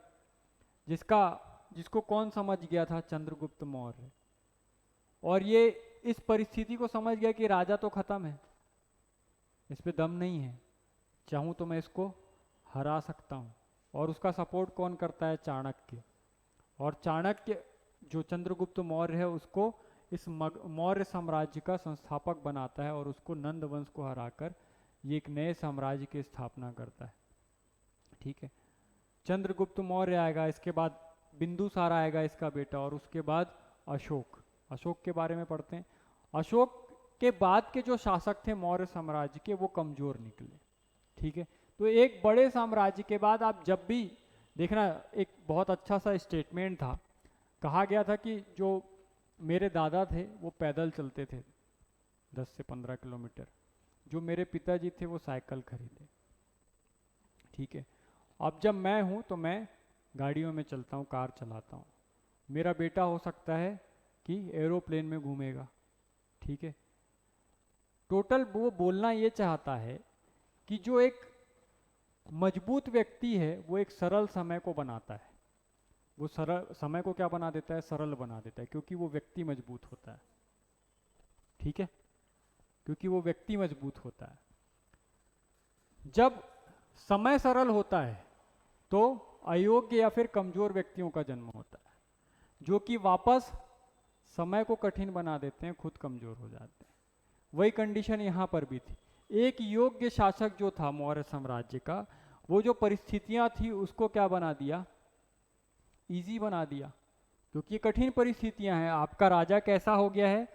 जिसको कौन समझ गया था, चंद्रगुप्त मौर्य। और ये इस परिस्थिति को समझ गया कि राजा तो खत्म है, इस पे दम नहीं है, चाहूँ तो मैं इसको हरा सकता हूँ। और उसका सपोर्ट कौन करता है, चाणक्य। और चाणक्य जो चंद्रगुप्त मौर्य है उसको इस मौर्य साम्राज्य का संस्थापक बनाता है और उसको नंद वंश को हराकर ये एक नए साम्राज्य की स्थापना करता है। ठीक है, चंद्रगुप्त मौर्य आएगा, इसके बाद बिंदुसार आएगा इसका बेटा, और उसके बाद अशोक। अशोक के बारे में पढ़ते हैं। अशोक के बाद के जो शासक थे मौर्य साम्राज्य के, वो कमजोर निकले। ठीक है, तो एक बड़े साम्राज्य के बाद आप जब भी देखना, एक बहुत अच्छा सा स्टेटमेंट था, कहा गया था कि जो मेरे दादा थे वो पैदल चलते थे 10 से 15 किलोमीटर, जो मेरे पिताजी थे वो साइकिल खरीदे। ठीक है, अब जब मैं हूँ तो मैं गाड़ियों में चलता हूँ, कार चलाता हूँ, मेरा बेटा हो सकता है कि एरोप्लेन में घूमेगा। ठीक है, टोटल वो बोलना ये चाहता है कि जो एक मजबूत व्यक्ति है वो एक सरल समय को बनाता है। वो सरल समय को क्या बना देता है? सरल बना देता है, क्योंकि वो व्यक्ति मजबूत होता है। ठीक है, क्योंकि वो व्यक्ति मजबूत होता है। जब समय सरल होता है तो अयोग्य या फिर कमजोर व्यक्तियों का जन्म होता है, जो कि वापस समय को कठिन बना देते हैं, खुद कमजोर हो जाते हैं। वही कंडीशन यहाँ पर भी थी। एक योग्य शासक जो था मौर्य साम्राज्य का, वो जो परिस्थितियां थी उसको क्या बना दिया? इजी बना दिया, क्योंकि कठिन परिस्थितियां हैं। आपका राजा कैसा हो गया है?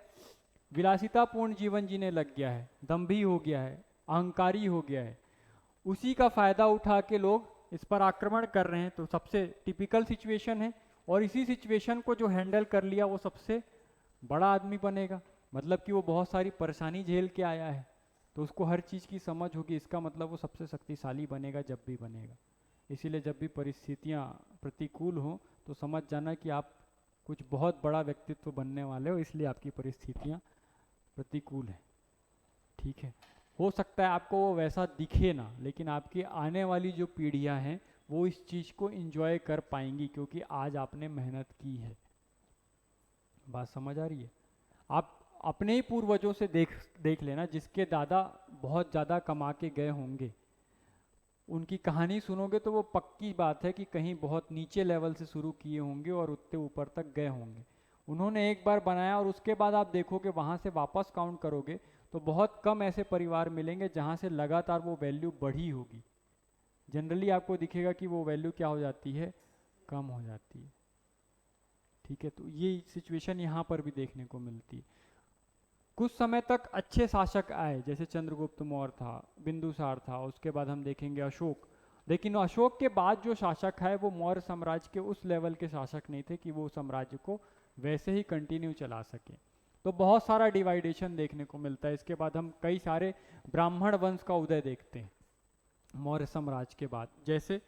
विलासितापूर्ण जीवन जीने लग गया है, दंभी हो गया है, अहंकारी हो गया है। उसी का फायदा उठा के लोग इस पर आक्रमण कर रहे हैं। तो सबसे टिपिकल सिचुएशन है, और इसी सिचुएशन को जो हैंडल कर लिया वो सबसे बड़ा आदमी बनेगा। मतलब कि वो बहुत सारी परेशानी झेल के आया है, तो उसको हर चीज़ की समझ होगी। इसका मतलब वो सबसे शक्तिशाली बनेगा जब भी बनेगा। इसीलिए जब भी परिस्थितियाँ प्रतिकूल हो तो समझ जाना कि आप कुछ बहुत बड़ा व्यक्तित्व बनने वाले हो, इसलिए आपकी परिस्थितियाँ प्रतिकूल हैं। ठीक है, हो सकता है आपको वो वैसा दिखे ना, लेकिन आपकी आने वाली जो पीढ़ियाँ हैं वो इस चीज़ को एंजॉय कर पाएंगी, क्योंकि आज आपने मेहनत की है। बात समझ आ रही है? आप अपने ही पूर्वजों से देख लेना, जिसके दादा बहुत ज़्यादा कमा के गए होंगे, उनकी कहानी सुनोगे तो वो पक्की बात है कि कहीं बहुत नीचे लेवल से शुरू किए होंगे और उतने ऊपर तक गए होंगे। उन्होंने एक बार बनाया और उसके बाद आप देखोगे वहाँ से वापस काउंट करोगे तो बहुत कम ऐसे परिवार मिलेंगे जहाँ से लगातार वो वैल्यू बढ़ी होगी। जनरली आपको दिखेगा कि वो वैल्यू क्या हो जाती है? कम हो जाती है। ठीक है, तो ये सिचुएशन यहाँ पर भी देखने को मिलती है। कुछ समय तक अच्छे शासक आए, जैसे चंद्रगुप्त मौर्य था, बिंदुसार था, उसके बाद हम देखेंगे अशोक। लेकिन अशोक के बाद जो शासक है वो मौर्य साम्राज्य के उस लेवल के शासक नहीं थे कि वो साम्राज्य को वैसे ही कंटिन्यू चला सके। तो बहुत सारा डिवाइडेशन देखने को मिलता है। इसके बाद हम कई सारे ब्राह्मण वंश का उदय देखते हैं मौर्य साम्राज्य के बाद। जैसे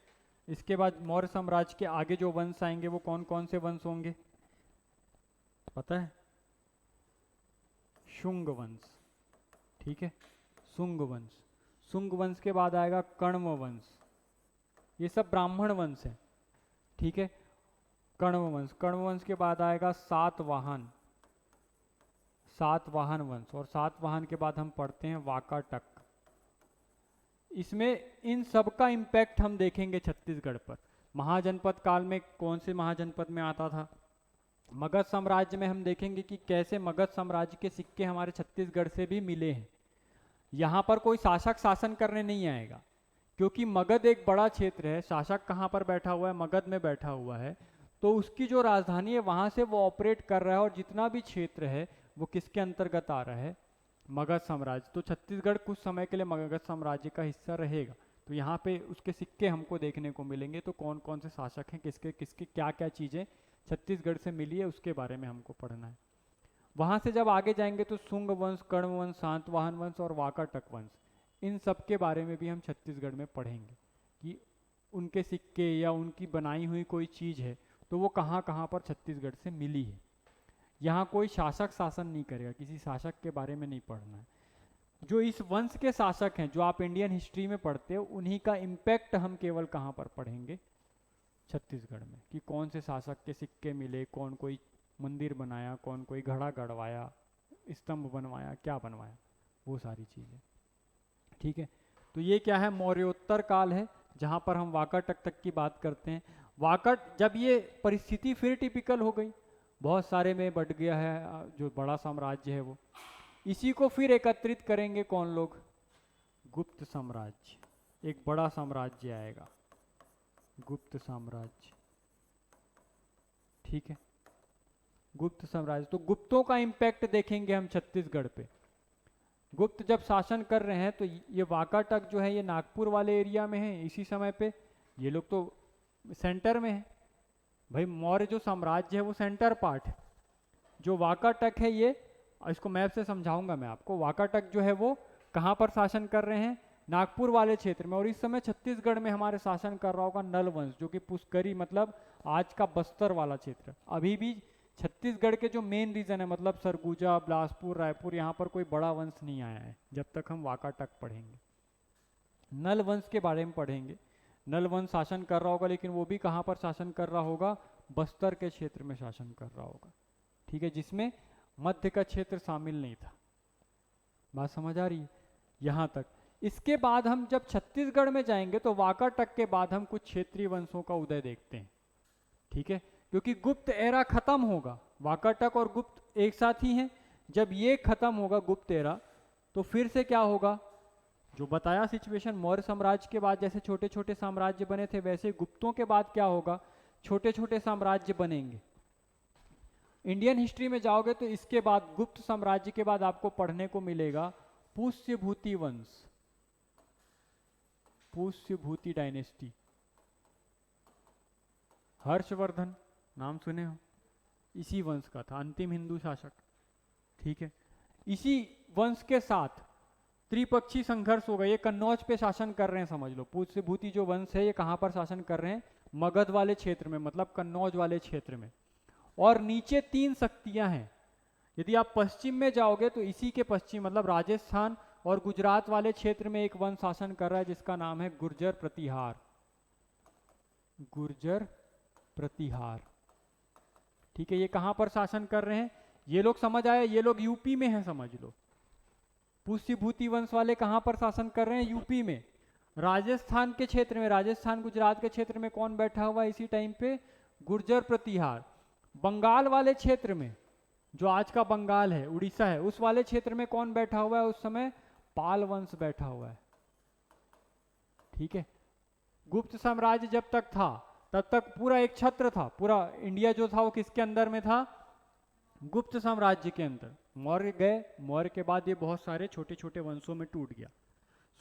इसके बाद मौर्य साम्राज्य के आगे जो वंश आएंगे वो कौन कौन से वंश होंगे पता है? शुंग वंश। ठीक है, शुंग वंश। शुंग वंश के बाद आएगा कण्व वंश। ये सब ब्राह्मण वंश है। ठीक है, कण्व वंश। कण्व वंश के बाद आएगा सातवाहन। सातवाहन वंश। और सातवाहन के बाद हम पढ़ते हैं वाकाटक। इसमें इन सब का इम्पैक्ट हम देखेंगे छत्तीसगढ़ पर। महाजनपद काल में कौन से महाजनपद में आता था? मगध साम्राज्य में हम देखेंगे कि कैसे मगध साम्राज्य के सिक्के हमारे छत्तीसगढ़ से भी मिले हैं। यहाँ पर कोई शासक शासन करने नहीं आएगा, क्योंकि मगध एक बड़ा क्षेत्र है। शासक कहाँ पर बैठा हुआ है? मगध में बैठा हुआ है। तो उसकी जो राजधानी है वहाँ से वो ऑपरेट कर रहा है, और जितना भी क्षेत्र है वो किसके अंतर्गत आ रहा है? मगध साम्राज्य। तो छत्तीसगढ़ कुछ समय के लिए मगध साम्राज्य का हिस्सा रहेगा। तो यहाँ पे उसके सिक्के हमको देखने को मिलेंगे। तो कौन कौन से शासक हैं, किसके किसके क्या क्या चीज़ें छत्तीसगढ़ से मिली है, उसके बारे में हमको पढ़ना है। वहाँ से जब आगे जाएंगे तो शुंग वंश, कण्व वंश, सातवाहन वंश और वाकाटक वंश, इन सब के बारे में भी हम छत्तीसगढ़ में पढ़ेंगे कि उनके सिक्के या उनकी बनाई हुई कोई चीज़ है तो वो कहाँ कहाँ पर छत्तीसगढ़ से मिली है। यहाँ कोई शासक शासन नहीं करेगा, किसी शासक के बारे में नहीं पढ़ना है। जो इस वंश के शासक हैं जो आप इंडियन हिस्ट्री में पढ़ते हो, उन्हीं का इम्पैक्ट हम केवल कहाँ पर पढ़ेंगे? छत्तीसगढ़ में, कि कौन से शासक के सिक्के मिले, कौन कोई मंदिर बनाया, कौन कोई घड़ा गड़वाया, स्तंभ बनवाया, क्या बनवाया, वो सारी चीज़ें। ठीक है, तो ये क्या है? मौर्योत्तर काल है, जहाँ पर हम वाकाटक तक की बात करते हैं। वाकट जब ये परिस्थिति फिर टिपिकल हो गई, बहुत सारे में बढ़ गया है जो बड़ा साम्राज्य है वो, इसी को फिर एकत्रित करेंगे कौन लोग? गुप्त साम्राज्य। एक बड़ा साम्राज्य आएगा, गुप्त साम्राज्य। ठीक है, गुप्त साम्राज्य। तो गुप्तों का इम्पैक्ट देखेंगे हम छत्तीसगढ़ पे। गुप्त जब शासन कर रहे हैं तो ये वाकाटक जो है ये नागपुर वाले एरिया में है इसी समय पे, ये लोग तो सेंटर में है। भाई मौर्य जो साम्राज्य है वो सेंटर पार्ट है। जो वाकाटक है ये, इसको मैप से समझाऊंगा मैं आपको, वाकाटक जो है वो कहाँ पर शासन कर रहे हैं, नागपुर वाले क्षेत्र में। और इस समय छत्तीसगढ़ में हमारे शासन कर रहा होगा नल वंश, जो कि पुष्करी मतलब आज का बस्तर वाला क्षेत्र। अभी भी छत्तीसगढ़ के जो मेन रीजन है मतलब सरगुजा, बिलासपुर, रायपुर, यहाँ पर कोई बड़ा वंश नहीं आया है जब तक हम वाकाटक पढ़ेंगे। नल वंश के बारे में पढ़ेंगे। नल वंश शासन कर रहा होगा, लेकिन वो भी कहाँ पर शासन कर रहा होगा, बस्तर के क्षेत्र में शासन कर रहा होगा, ठीक है, जिसमें मध्य का क्षेत्र शामिल नहीं था। बात समझ आ रही है यहाँ तक। इसके बाद हम जब छत्तीसगढ़ में जाएंगे तो वाकाटक के बाद हम कुछ क्षेत्रीय वंशों का उदय देखते हैं, ठीक है, क्योंकि गुप्त एरा खत्म होगा। वाकाटक और गुप्त एक साथ ही हैं। जब ये खत्म होगा गुप्त एरा, तो फिर से क्या होगा, जो बताया सिचुएशन, मौर्य साम्राज्य के बाद जैसे छोटे छोटे साम्राज्य बने थे, वैसे गुप्तों के बाद क्या होगा, छोटे छोटे साम्राज्य बनेंगे। इंडियन हिस्ट्री में जाओगे तो इसके बाद गुप्त साम्राज्य के बाद आपको पढ़ने को मिलेगा पुष्यभूति वंश, पुष्यभूति डायनेस्टी। हर्षवर्धन नाम सुने हो, इसी वंश का था, अंतिम हिंदू शासक, ठीक है। इसी वंश के साथ त्रिपक्षी संघर्ष होगा। ये कन्नौज पे शासन कर रहे हैं, समझ लो। पुष्यभूति जो वंश है ये कहाँ पर शासन कर रहे हैं, मगध वाले क्षेत्र में, मतलब कन्नौज वाले क्षेत्र में। और नीचे तीन शक्तियां हैं। यदि आप पश्चिम में जाओगे तो इसी के पश्चिम मतलब राजस्थान और गुजरात वाले क्षेत्र में एक वंश शासन कर रहा है जिसका नाम है गुर्जर प्रतिहार, गुर्जर प्रतिहार, ठीक है। ये कहां पर शासन कर रहे हैं, ये लोग समझ आया, ये लोग यूपी में हैं, समझ लो। पुष्यभूति वंश वाले कहां पर शासन कर रहे हैं, यूपी में, राजस्थान के क्षेत्र में। राजस्थान गुजरात के क्षेत्र में कौन बैठा हुआ है इसी टाइम पे, गुर्जर प्रतिहार। बंगाल वाले क्षेत्र में, जो आज का बंगाल है, उड़ीसा है, उस वाले क्षेत्र में कौन बैठा हुआ है उस समय, पाल वंश बैठा हुआ है, ठीक है। गुप्त साम्राज्य जब तक था तब तक पूरा एक छत्र था, पूरा इंडिया जो था वो किसके अंदर में था, गुप्त साम्राज्य के अंदर। मौर्य गए, मौर्य के बाद ये बहुत सारे छोटे छोटे वंशों में टूट गया।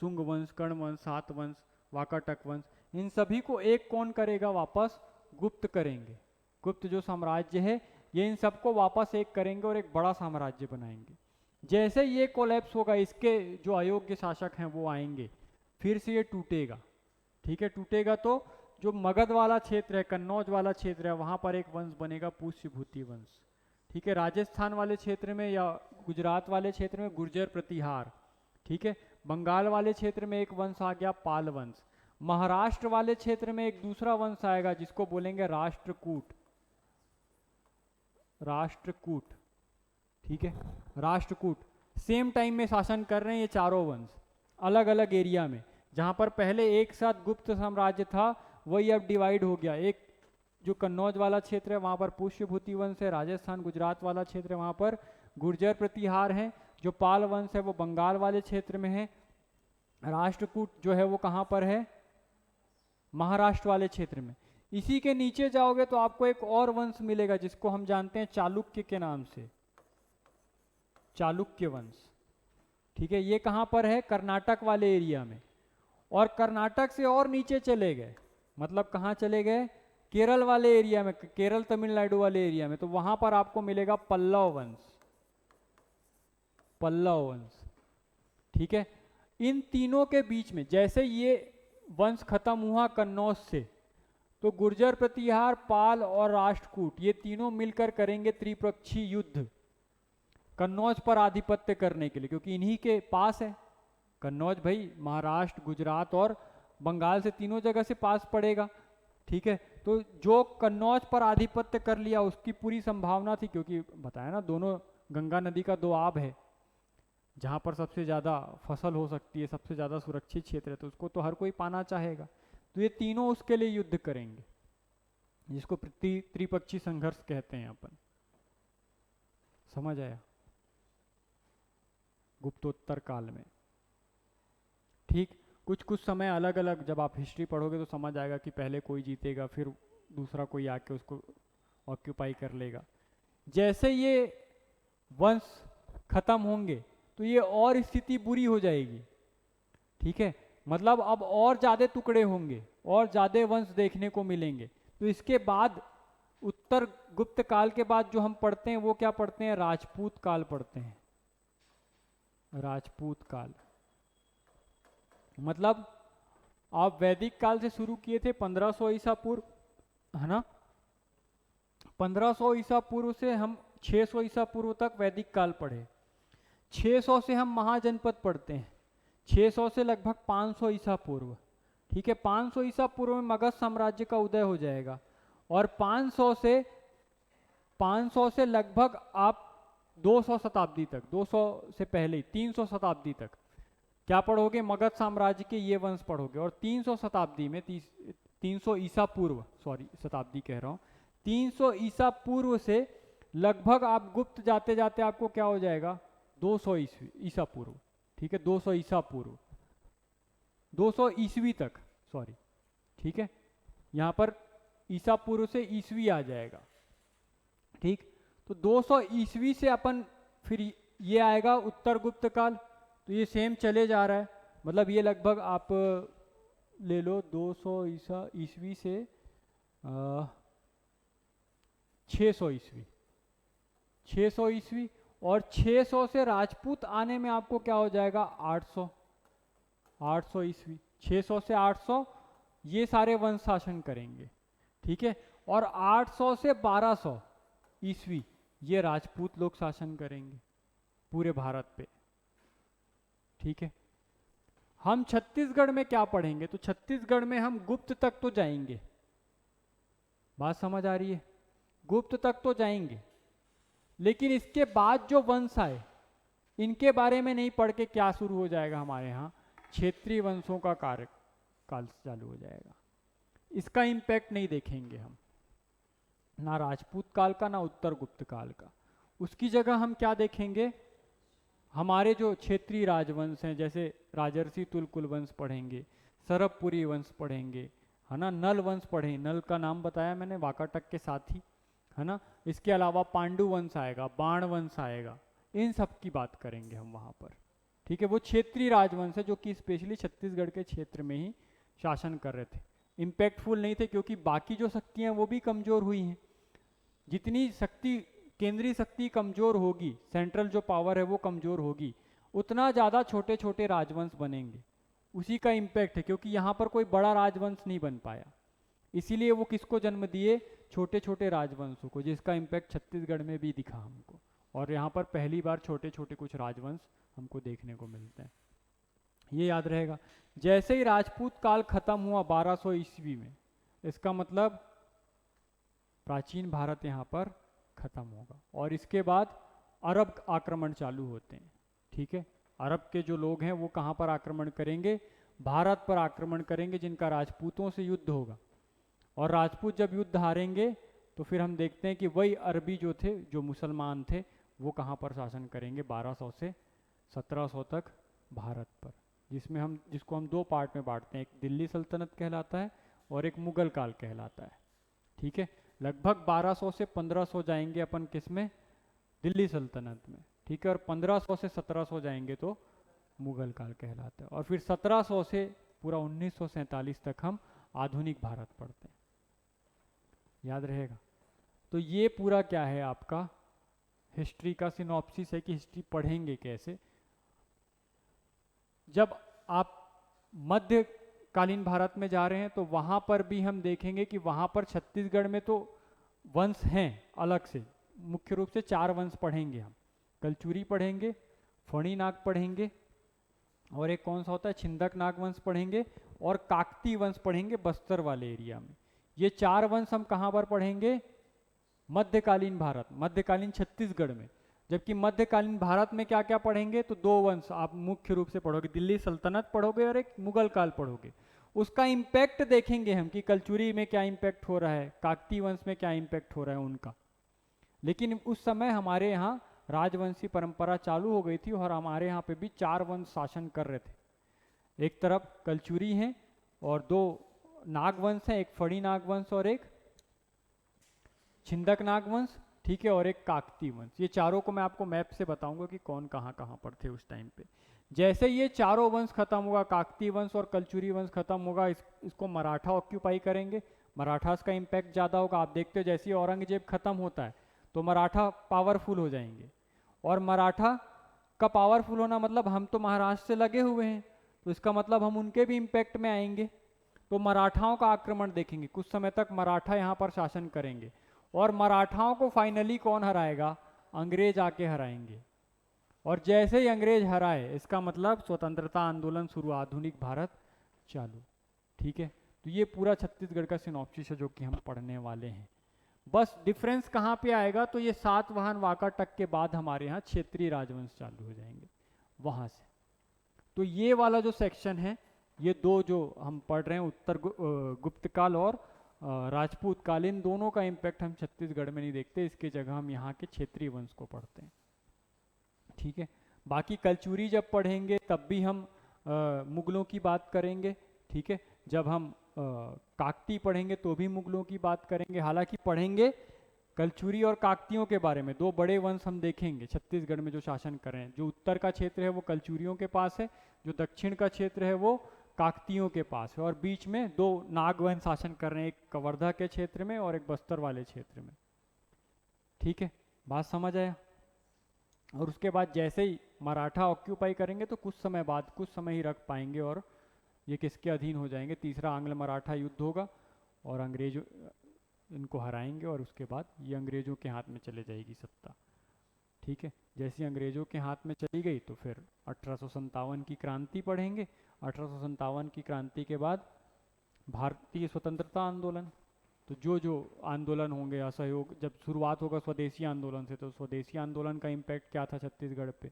शुंग वंश, कर्ण वंश, सात वंश, वाकाटक वंश, इन सभी को एक कौन करेगा, वापस गुप्त करेंगे। गुप्त जो साम्राज्य है ये इन सबको वापस एक करेंगे और एक बड़ा साम्राज्य बनाएंगे। जैसे ये कोलैप्स होगा, इसके जो अयोग्य शासक हैं वो आएंगे, फिर से ये टूटेगा, ठीक है। टूटेगा तो जो मगध वाला क्षेत्र है, कन्नौज वाला क्षेत्र है, वहां पर एक वंश बनेगा पुष्यभूति वंश, ठीक है। राजस्थान वाले क्षेत्र में या गुजरात वाले क्षेत्र में गुर्जर प्रतिहार, ठीक है। बंगाल वाले क्षेत्र में एक वंश आ गया पाल वंश। महाराष्ट्र वाले क्षेत्र में एक दूसरा वंश आएगा जिसको बोलेंगे राष्ट्रकूट, राष्ट्रकूट, ठीक है। राष्ट्रकूट सेम टाइम में शासन कर रहे हैं ये चारों वंश, अलग अलग एरिया में। जहां पर पहले एक साथ गुप्त साम्राज्य था वही अब डिवाइड हो गया। एक जो कन्नौज वाला क्षेत्र है वहां पर पुष्यभूति वंश है, राजस्थान गुजरात वाला क्षेत्र है वहां पर गुर्जर प्रतिहार है, जो पाल वंश है वो बंगाल वाले क्षेत्र में है। राष्ट्रकूट जो है वो कहां पर है, महाराष्ट्र वाले क्षेत्र में। इसी के नीचे जाओगे तो आपको एक और वंश मिलेगा जिसको हम जानते हैं चालुक्य के नाम से, चालुक्य वंश, ठीक है। ये कहां पर है, कर्नाटक वाले एरिया में। और कर्नाटक से और नीचे चले गए, मतलब कहां चले गए, केरल वाले एरिया में, केरल तमिलनाडु वाले एरिया में, तो वहां पर आपको मिलेगा पल्लव वंश, पल्लव वंश, ठीक है। इन तीनों के बीच में जैसे ये वंश खत्म हुआ कन्नौज से, तो गुर्जर प्रतिहार, पाल और राष्ट्रकूट ये तीनों मिलकर करेंगे त्रिपक्षीय युद्ध कन्नौज पर आधिपत्य करने के लिए, क्योंकि इन्हीं के पास है कन्नौज। भाई महाराष्ट्र, गुजरात और बंगाल से तीनों जगह से पास पड़ेगा, ठीक है। तो जो कन्नौज पर आधिपत्य कर लिया उसकी पूरी संभावना थी, क्योंकि बताया ना दोनों गंगा नदी का दो आब है, जहाँ पर सबसे ज़्यादा फसल हो सकती है, सबसे ज़्यादा सुरक्षित क्षेत्र है, तो उसको तो हर कोई पाना चाहेगा। तो ये तीनों उसके लिए युद्ध करेंगे, जिसको त्रिपक्षीय संघर्ष कहते हैं अपन। समझ आया, गुप्तोत्तर काल में, ठीक। कुछ कुछ समय अलग अलग, जब आप हिस्ट्री पढ़ोगे तो समझ आएगा कि पहले कोई जीतेगा फिर दूसरा कोई आके उसको ऑक्यूपाई कर लेगा। जैसे ये वंश खत्म होंगे तो ये और स्थिति बुरी हो जाएगी। ठीक है, मतलब अब और ज़्यादा टुकड़े होंगे और ज़्यादा वंश देखने को मिलेंगे। तो इसके बाद उत्तर गुप्त काल के बाद जो हम पढ़ते हैं वो क्या पढ़ते हैं, राजपूत काल पढ़ते हैं। राजपूत काल मतलब आप वैदिक काल से शुरू किए थे 1500 ईसा पूर्व, है ना। 1500 ईसा पूर्व से हम 600 ईसा पूर्व तक वैदिक काल पढ़े। 600 से हम महाजनपद पढ़ते हैं, 600 से लगभग 500 ईसा पूर्व। ठीक है, 500 ईसा पूर्व में मगध साम्राज्य का उदय हो जाएगा। और 500 से लगभग आप 200 शताब्दी तक, 200 से पहले 300 शताब्दी तक क्या पढ़ोगे, मगध साम्राज्य के ये वंश पढ़ोगे। और 300 शताब्दी में 300 ईसा पूर्व, सॉरी शताब्दी कह रहा हूँ, 300 ईसा पूर्व से लगभग आप गुप्त जाते जाते आपको क्या हो जाएगा, 200 ईसा पूर्व। ठीक है, 200 ईसा पूर्व, 200 ईस्वी तक, सॉरी। ठीक है, यहाँ पर ईसा पूर्व से ईस्वी आ जाएगा। ठीक, तो 200 ईस्वी से अपन फिर ये आएगा उत्तर गुप्त काल। तो ये सेम चले जा रहा है, मतलब ये लगभग आप ले लो 200 ईस्वी से 600 ईस्वी, 600 ईस्वी। और 600 से राजपूत आने में आपको क्या हो जाएगा, 800 ईस्वी। 600 से 800 ये सारे वंश शासन करेंगे। ठीक है, और 800 से 1200 ईस्वी ये राजपूत लोग शासन करेंगे पूरे भारत पे। ठीक है, हम छत्तीसगढ़ में क्या पढ़ेंगे, तो छत्तीसगढ़ में हम गुप्त तक तो जाएंगे। बात समझ आ रही है, गुप्त तक तो जाएंगे, लेकिन इसके बाद जो वंश आए इनके बारे में नहीं पढ़ के क्या शुरू हो जाएगा हमारे यहाँ, क्षेत्रीय वंशों का काल चालू हो जाएगा। इसका इम्पैक्ट नहीं देखेंगे हम, ना राजपूत काल का ना उत्तर गुप्त काल का। उसकी जगह हम क्या देखेंगे, हमारे जो क्षेत्रीय राजवंश हैं, जैसे राजर्षि तुलकुल वंश पढ़ेंगे, सरबपुरी वंश पढ़ेंगे, है ना। नल वंश पढ़ें, नल का नाम बताया मैंने वाकाटक के साथ ही, है ना। इसके अलावा पांडु वंश आएगा, बाण वंश आएगा, इन सब की बात करेंगे हम वहाँ पर। ठीक है, वो क्षेत्रीय राजवंश है जो कि स्पेशली छत्तीसगढ़ के क्षेत्र में ही शासन कर रहे थे। इम्पैक्टफुल नहीं थे क्योंकि बाकी जो शक्तियाँ वो भी कमज़ोर हुई हैं। जितनी शक्ति, केंद्रीय शक्ति कमज़ोर होगी, सेंट्रल जो पावर है वो कमज़ोर होगी, उतना ज़्यादा छोटे छोटे राजवंश बनेंगे। उसी का इम्पैक्ट है, क्योंकि यहाँ पर कोई बड़ा राजवंश नहीं बन पाया, इसीलिए वो किसको जन्म दिए, छोटे छोटे राजवंशों को, जिसका इम्पैक्ट छत्तीसगढ़ में भी दिखा हमको। और यहाँ पर पहली बार छोटे छोटे कुछ राजवंश हमको देखने को मिलते हैं, ये याद रहेगा। जैसे ही राजपूत काल खत्म हुआ 1200 ईस्वी में, इसका मतलब प्राचीन भारत यहाँ पर खत्म होगा। और इसके बाद अरब आक्रमण चालू होते हैं। ठीक है, अरब के जो लोग हैं वो कहाँ पर आक्रमण करेंगे, भारत पर आक्रमण करेंगे, जिनका राजपूतों से युद्ध होगा। और राजपूत जब युद्ध हारेंगे तो फिर हम देखते हैं कि वही अरबी जो थे, जो मुसलमान थे, वो कहाँ पर शासन करेंगे 1200 से 1700 तक भारत पर, जिसको हम दो पार्ट में बांटते हैं, एक दिल्ली सल्तनत कहलाता है और एक मुगल काल कहलाता है। ठीक है, लगभग 1200 से 1500 जाएंगे अपन किस में, दिल्ली सल्तनत में। ठीक है, और 1500 से 1700 जाएंगे तो मुगल काल कहलाता है। और फिर 1700 से पूरा 1947 तक हम आधुनिक भारत पढ़ते हैं, याद रहेगा। तो ये पूरा क्या है आपका हिस्ट्री का सिनॉप्सिस है कि हिस्ट्री पढ़ेंगे कैसे। जब आप मध्यकालीन भारत में जा रहे हैं तो वहाँ पर भी हम देखेंगे कि वहाँ पर छत्तीसगढ़ में तो वंश हैं अलग से, मुख्य रूप से 4 वंश पढ़ेंगे हम। कलचुरी पढ़ेंगे, फणी नाग पढ़ेंगे, और एक कौन सा होता है छिंदक नाग वंश पढ़ेंगे, और काकती वंश पढ़ेंगे बस्तर वाले एरिया में। ये 4 वंश हम कहाँ पर पढ़ेंगे, मध्यकालीन भारत, मध्यकालीन छत्तीसगढ़ में। जबकि मध्यकालीन भारत में क्या क्या पढ़ेंगे, तो 2 वंश आप मुख्य रूप से पढ़ोगे, दिल्ली सल्तनत पढ़ोगे और एक मुगल काल पढ़ोगे। उसका इम्पैक्ट देखेंगे हम कि कलचुरी में क्या इम्पैक्ट हो रहा है, काकती वंश में क्या इम्पैक्ट हो रहा है उनका। लेकिन उस समय हमारे यहाँ राजवंशी परंपरा चालू हो गई थी और हमारे यहाँ पे भी 4 वंश शासन कर रहे थे। एक तरफ कलचुरी हैं और 2 नागवंश हैं, एक फड़ी नागवंश और एक छिंदक नागवंश। ठीक है, और एक काकतीय वंश। ये चारों को मैं आपको मैप से बताऊंगा कि कौन कहाँ कहाँ पर थे उस टाइम पे। जैसे ये चारों वंश खत्म होगा, काकतीय वंश और कलचुरी वंश खत्म होगा, इसको मराठा ऑक्यूपाई करेंगे। मराठास का इम्पैक्ट ज़्यादा होगा। आप देखते हो जैसे ही औरंगजेब खत्म होता है तो मराठा पावरफुल हो जाएंगे, और मराठा का पावरफुल होना मतलब हम तो महाराष्ट्र से लगे हुए हैं, तो इसका मतलब हम उनके भी इम्पैक्ट में आएंगे। तो मराठाओं का आक्रमण देखेंगे, कुछ समय तक मराठा यहाँ पर शासन करेंगे, और मराठाओं को फाइनली कौन हराएगा? अंग्रेज आके हराएंगे। और जैसे ही अंग्रेज हराए, इसका मतलब स्वतंत्रता आंदोलन शुरू, आधुनिक भारत चालू। ठीक है, तो ये पूरा छत्तीसगढ़ का सिनॉप्सिस है जो कि हम पढ़ने वाले हैं। बस डिफरेंस कहाँ पे आएगा? तो ये सातवाहन वाकाटक के बाद हमारे यहाँ क्षेत्रीय राजवंश चालू हो जाएंगे वहाँ से। तो ये वाला जो सेक्शन है, ये दो जो हम पढ़ रहे हैं, उत्तर गुप्त काल और राजपूत काल, इन दोनों का इम्पैक्ट हम छत्तीसगढ़ में नहीं देखते, इसके जगह हम यहाँ के क्षेत्रीय वंश को पढ़ते हैं। ठीक है, बाकी कलचुरी जब पढ़ेंगे तब भी हम मुगलों की बात करेंगे। ठीक है, जब हम काकती पढ़ेंगे तो भी मुगलों की बात करेंगे। हालांकि पढ़ेंगे कलचुरी और काकतियों के बारे में, दो बड़े वंश हम देखेंगे छत्तीसगढ़ में जो शासन कर रहे हैं। जो उत्तर का क्षेत्र है वो कलचुरियों के पास है, जो दक्षिण का क्षेत्र है वो काकतियों के पास है, और बीच में दो नागवंश शासन कर रहे हैं, एक कवर्धा के क्षेत्र में और एक बस्तर वाले क्षेत्र में। ठीक है, बात समझ आया? और उसके बाद जैसे ही मराठा ऑक्यूपाई करेंगे तो कुछ समय बाद, कुछ समय ही रख पाएंगे और ये किसके अधीन हो जाएंगे? तीसरा आंग्ल मराठा युद्ध होगा और अंग्रेज इनको हराएंगे, और उसके बाद ये अंग्रेजों के हाथ में चले जाएगी सत्ता। ठीक है, जैसे अंग्रेजों के हाथ में चली गई तो फिर 1857 की क्रांति पढ़ेंगे। 1857 की क्रांति के बाद भारतीय स्वतंत्रता आंदोलन। तो जो जो आंदोलन होंगे, असहयोग, जब शुरुआत होगा स्वदेशी आंदोलन से, तो स्वदेशी आंदोलन का इम्पैक्ट क्या था छत्तीसगढ़ पे?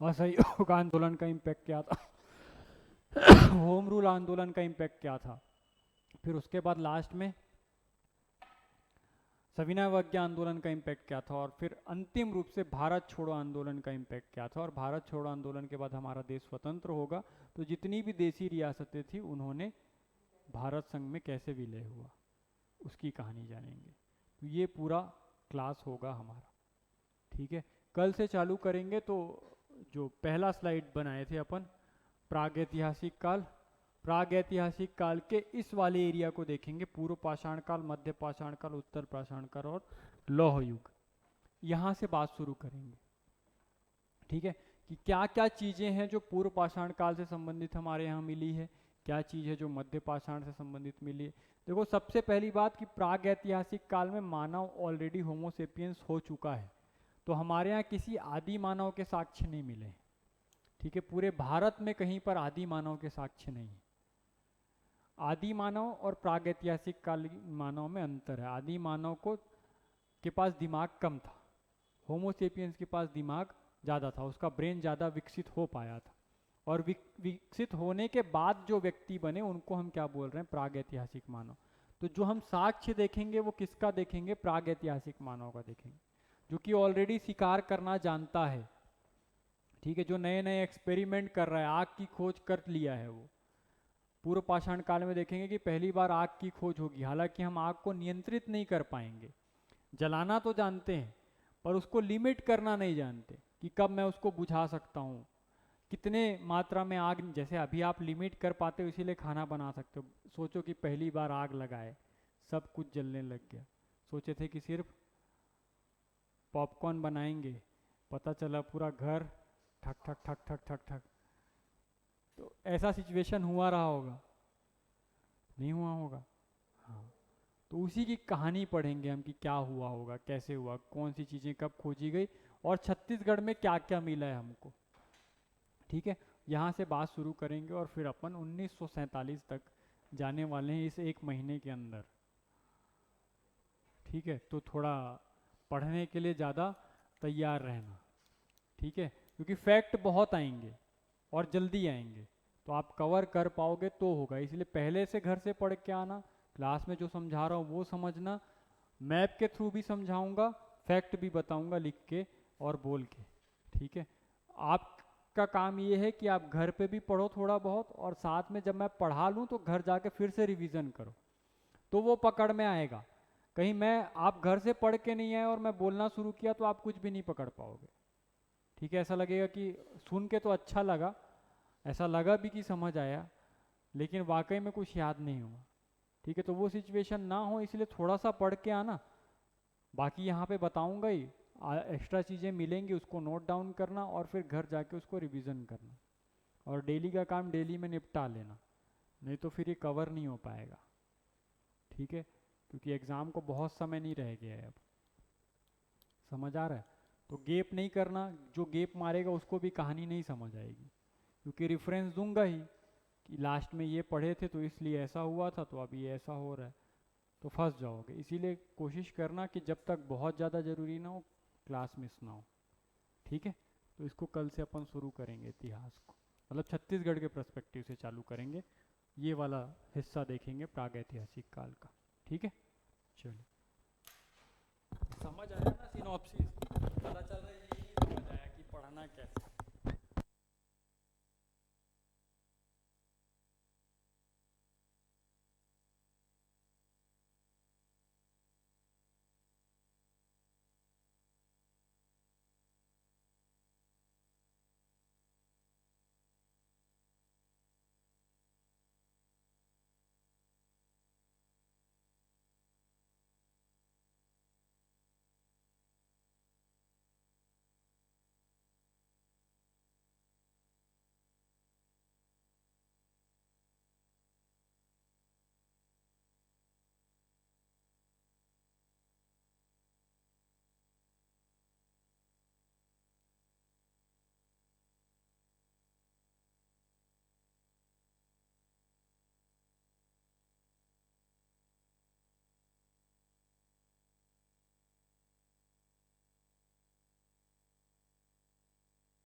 असहयोग आंदोलन का इम्पैक्ट क्या था? होम रूल आंदोलन का इम्पैक्ट क्या था? फिर उसके बाद लास्ट में सविनय अवज्ञा आंदोलन का इम्पैक्ट क्या था? और फिर अंतिम रूप से भारत छोड़ो आंदोलन का इम्पैक्ट क्या था? और भारत छोड़ो आंदोलन के बाद हमारा देश स्वतंत्र होगा तो जितनी भी देशी रियासतें थी उन्होंने भारत संघ में कैसे विलय हुआ, उसकी कहानी जानेंगे। तो ये पूरा क्लास होगा हमारा। ठीक है, कल से चालू करेंगे। तो जो पहला स्लाइड बनाए थे अपन, प्रागैतिहासिक काल, प्रागैतिहासिक काल के इस वाले एरिया को देखेंगे, पूर्व पाषाण काल, मध्य पाषाण काल, उत्तर पाषाण काल और लौह युग। यहाँ से बात शुरू करेंगे। ठीक है, कि क्या क्या चीज़ें हैं जो पूर्व पाषाण काल से संबंधित हमारे यहाँ मिली है, क्या चीज़ है जो मध्य पाषाण से संबंधित मिली है। देखो, सबसे पहली बात कि प्रागैतिहासिक काल में मानव ऑलरेडी होमोसेपियंस हो चुका है, तो हमारे यहाँ किसी आदि मानव के साक्ष्य नहीं मिले। ठीक है, पूरे भारत में कहीं पर आदि मानव के साक्ष्य नहीं है। आदि मानव और प्रागैतिहासिक काल मानव में अंतर है। आदि मानव को के पास दिमाग कम था, होमोसेपियंस के पास दिमाग ज़्यादा था, उसका ब्रेन ज़्यादा विकसित हो पाया था, और विकसित होने के बाद जो व्यक्ति बने उनको हम क्या बोल रहे हैं? प्रागैतिहासिक मानव। तो जो हम साक्ष्य देखेंगे वो किसका देखेंगे? प्रागैतिहासिक मानव का देखेंगे, जो कि ऑलरेडी शिकार करना जानता है। ठीक है, जो नए नए एक्सपेरिमेंट कर रहा है, आग की खोज कर लिया है वो। पूर्व पाषाण काल में देखेंगे कि पहली बार आग की खोज होगी, हालांकि हम आग को नियंत्रित नहीं कर पाएंगे। जलाना तो जानते हैं पर उसको लिमिट करना नहीं जानते कि कब मैं उसको बुझा सकता हूँ, कितने मात्रा में आग। जैसे अभी आप लिमिट कर पाते हो इसीलिए खाना बना सकते हो। सोचो कि पहली बार आग लगाए, सब कुछ जलने लग गया। सोचे थे कि सिर्फ पॉपकॉर्न बनाएंगे, पता चला पूरा घर ठक ठक ठक ठक ठक ठक। तो ऐसा सिचुएशन हुआ रहा होगा, नहीं हुआ होगा? हाँ, तो उसी की कहानी पढ़ेंगे हम कि क्या हुआ होगा, कैसे हुआ, कौन सी चीज़ें कब खोजी गई, और छत्तीसगढ़ में क्या क्या मिला है हमको। ठीक है, यहाँ से बात शुरू करेंगे और फिर अपन 1947 तक जाने वाले हैं इस एक महीने के अंदर। ठीक है, तो थोड़ा पढ़ने के लिए ज़्यादा तैयार रहना। ठीक है, क्योंकि फैक्ट बहुत आएंगे और जल्दी आएंगे, तो आप कवर कर पाओगे तो होगा। इसलिए पहले से घर से पढ़ के आना, क्लास में जो समझा रहा हूँ वो समझना, मैप के थ्रू भी समझाऊंगा, फैक्ट भी बताऊंगा लिख के और बोल के। ठीक है, आपका काम ये है कि आप घर पे भी पढ़ो थोड़ा बहुत, और साथ में जब मैं पढ़ा लूँ तो घर जाके फिर से रिवीजन करो, तो वो पकड़ में आएगा। कहीं मैं आप घर से पढ़ के नहीं आए और मैं बोलना शुरू किया तो आप कुछ भी नहीं पकड़ पाओगे। ठीक है, ऐसा लगेगा कि सुन के तो अच्छा लगा, ऐसा लगा भी कि समझ आया, लेकिन वाकई में कुछ याद नहीं हुआ। ठीक है, तो वो सिचुएशन ना हो इसलिए थोड़ा सा पढ़ के आना। बाकी यहाँ पे बताऊंगा ही, एक्स्ट्रा चीज़ें मिलेंगी उसको नोट डाउन करना और फिर घर जाके उसको रिवीजन करना, और डेली का काम डेली में निपटा लेना, नहीं तो फिर ये कवर नहीं हो पाएगा। ठीक है, क्योंकि एग्ज़ाम को बहुत समय नहीं रह गया है अब। समझ आ रहा है? तो गेप नहीं करना, जो गेप मारेगा उसको भी कहानी नहीं समझ आएगी, क्योंकि रेफरेंस दूंगा ही कि लास्ट में ये पढ़े थे तो इसलिए ऐसा हुआ था तो अभी ऐसा हो रहा है, तो फंस जाओगे। इसीलिए कोशिश करना कि जब तक बहुत ज़्यादा ज़रूरी ना हो क्लास मिस ना हो। ठीक है, तो इसको कल से अपन शुरू करेंगे इतिहास को, मतलब छत्तीसगढ़ के पर्सपेक्टिव से चालू करेंगे, ये वाला हिस्सा देखेंगे प्रागैतिहासिक काल का। ठीक है, चलो। समझ आया ना सिनॉप्सिस? पता चल रहा है, ये नहीं समझ आया कि पढ़ना कैसे।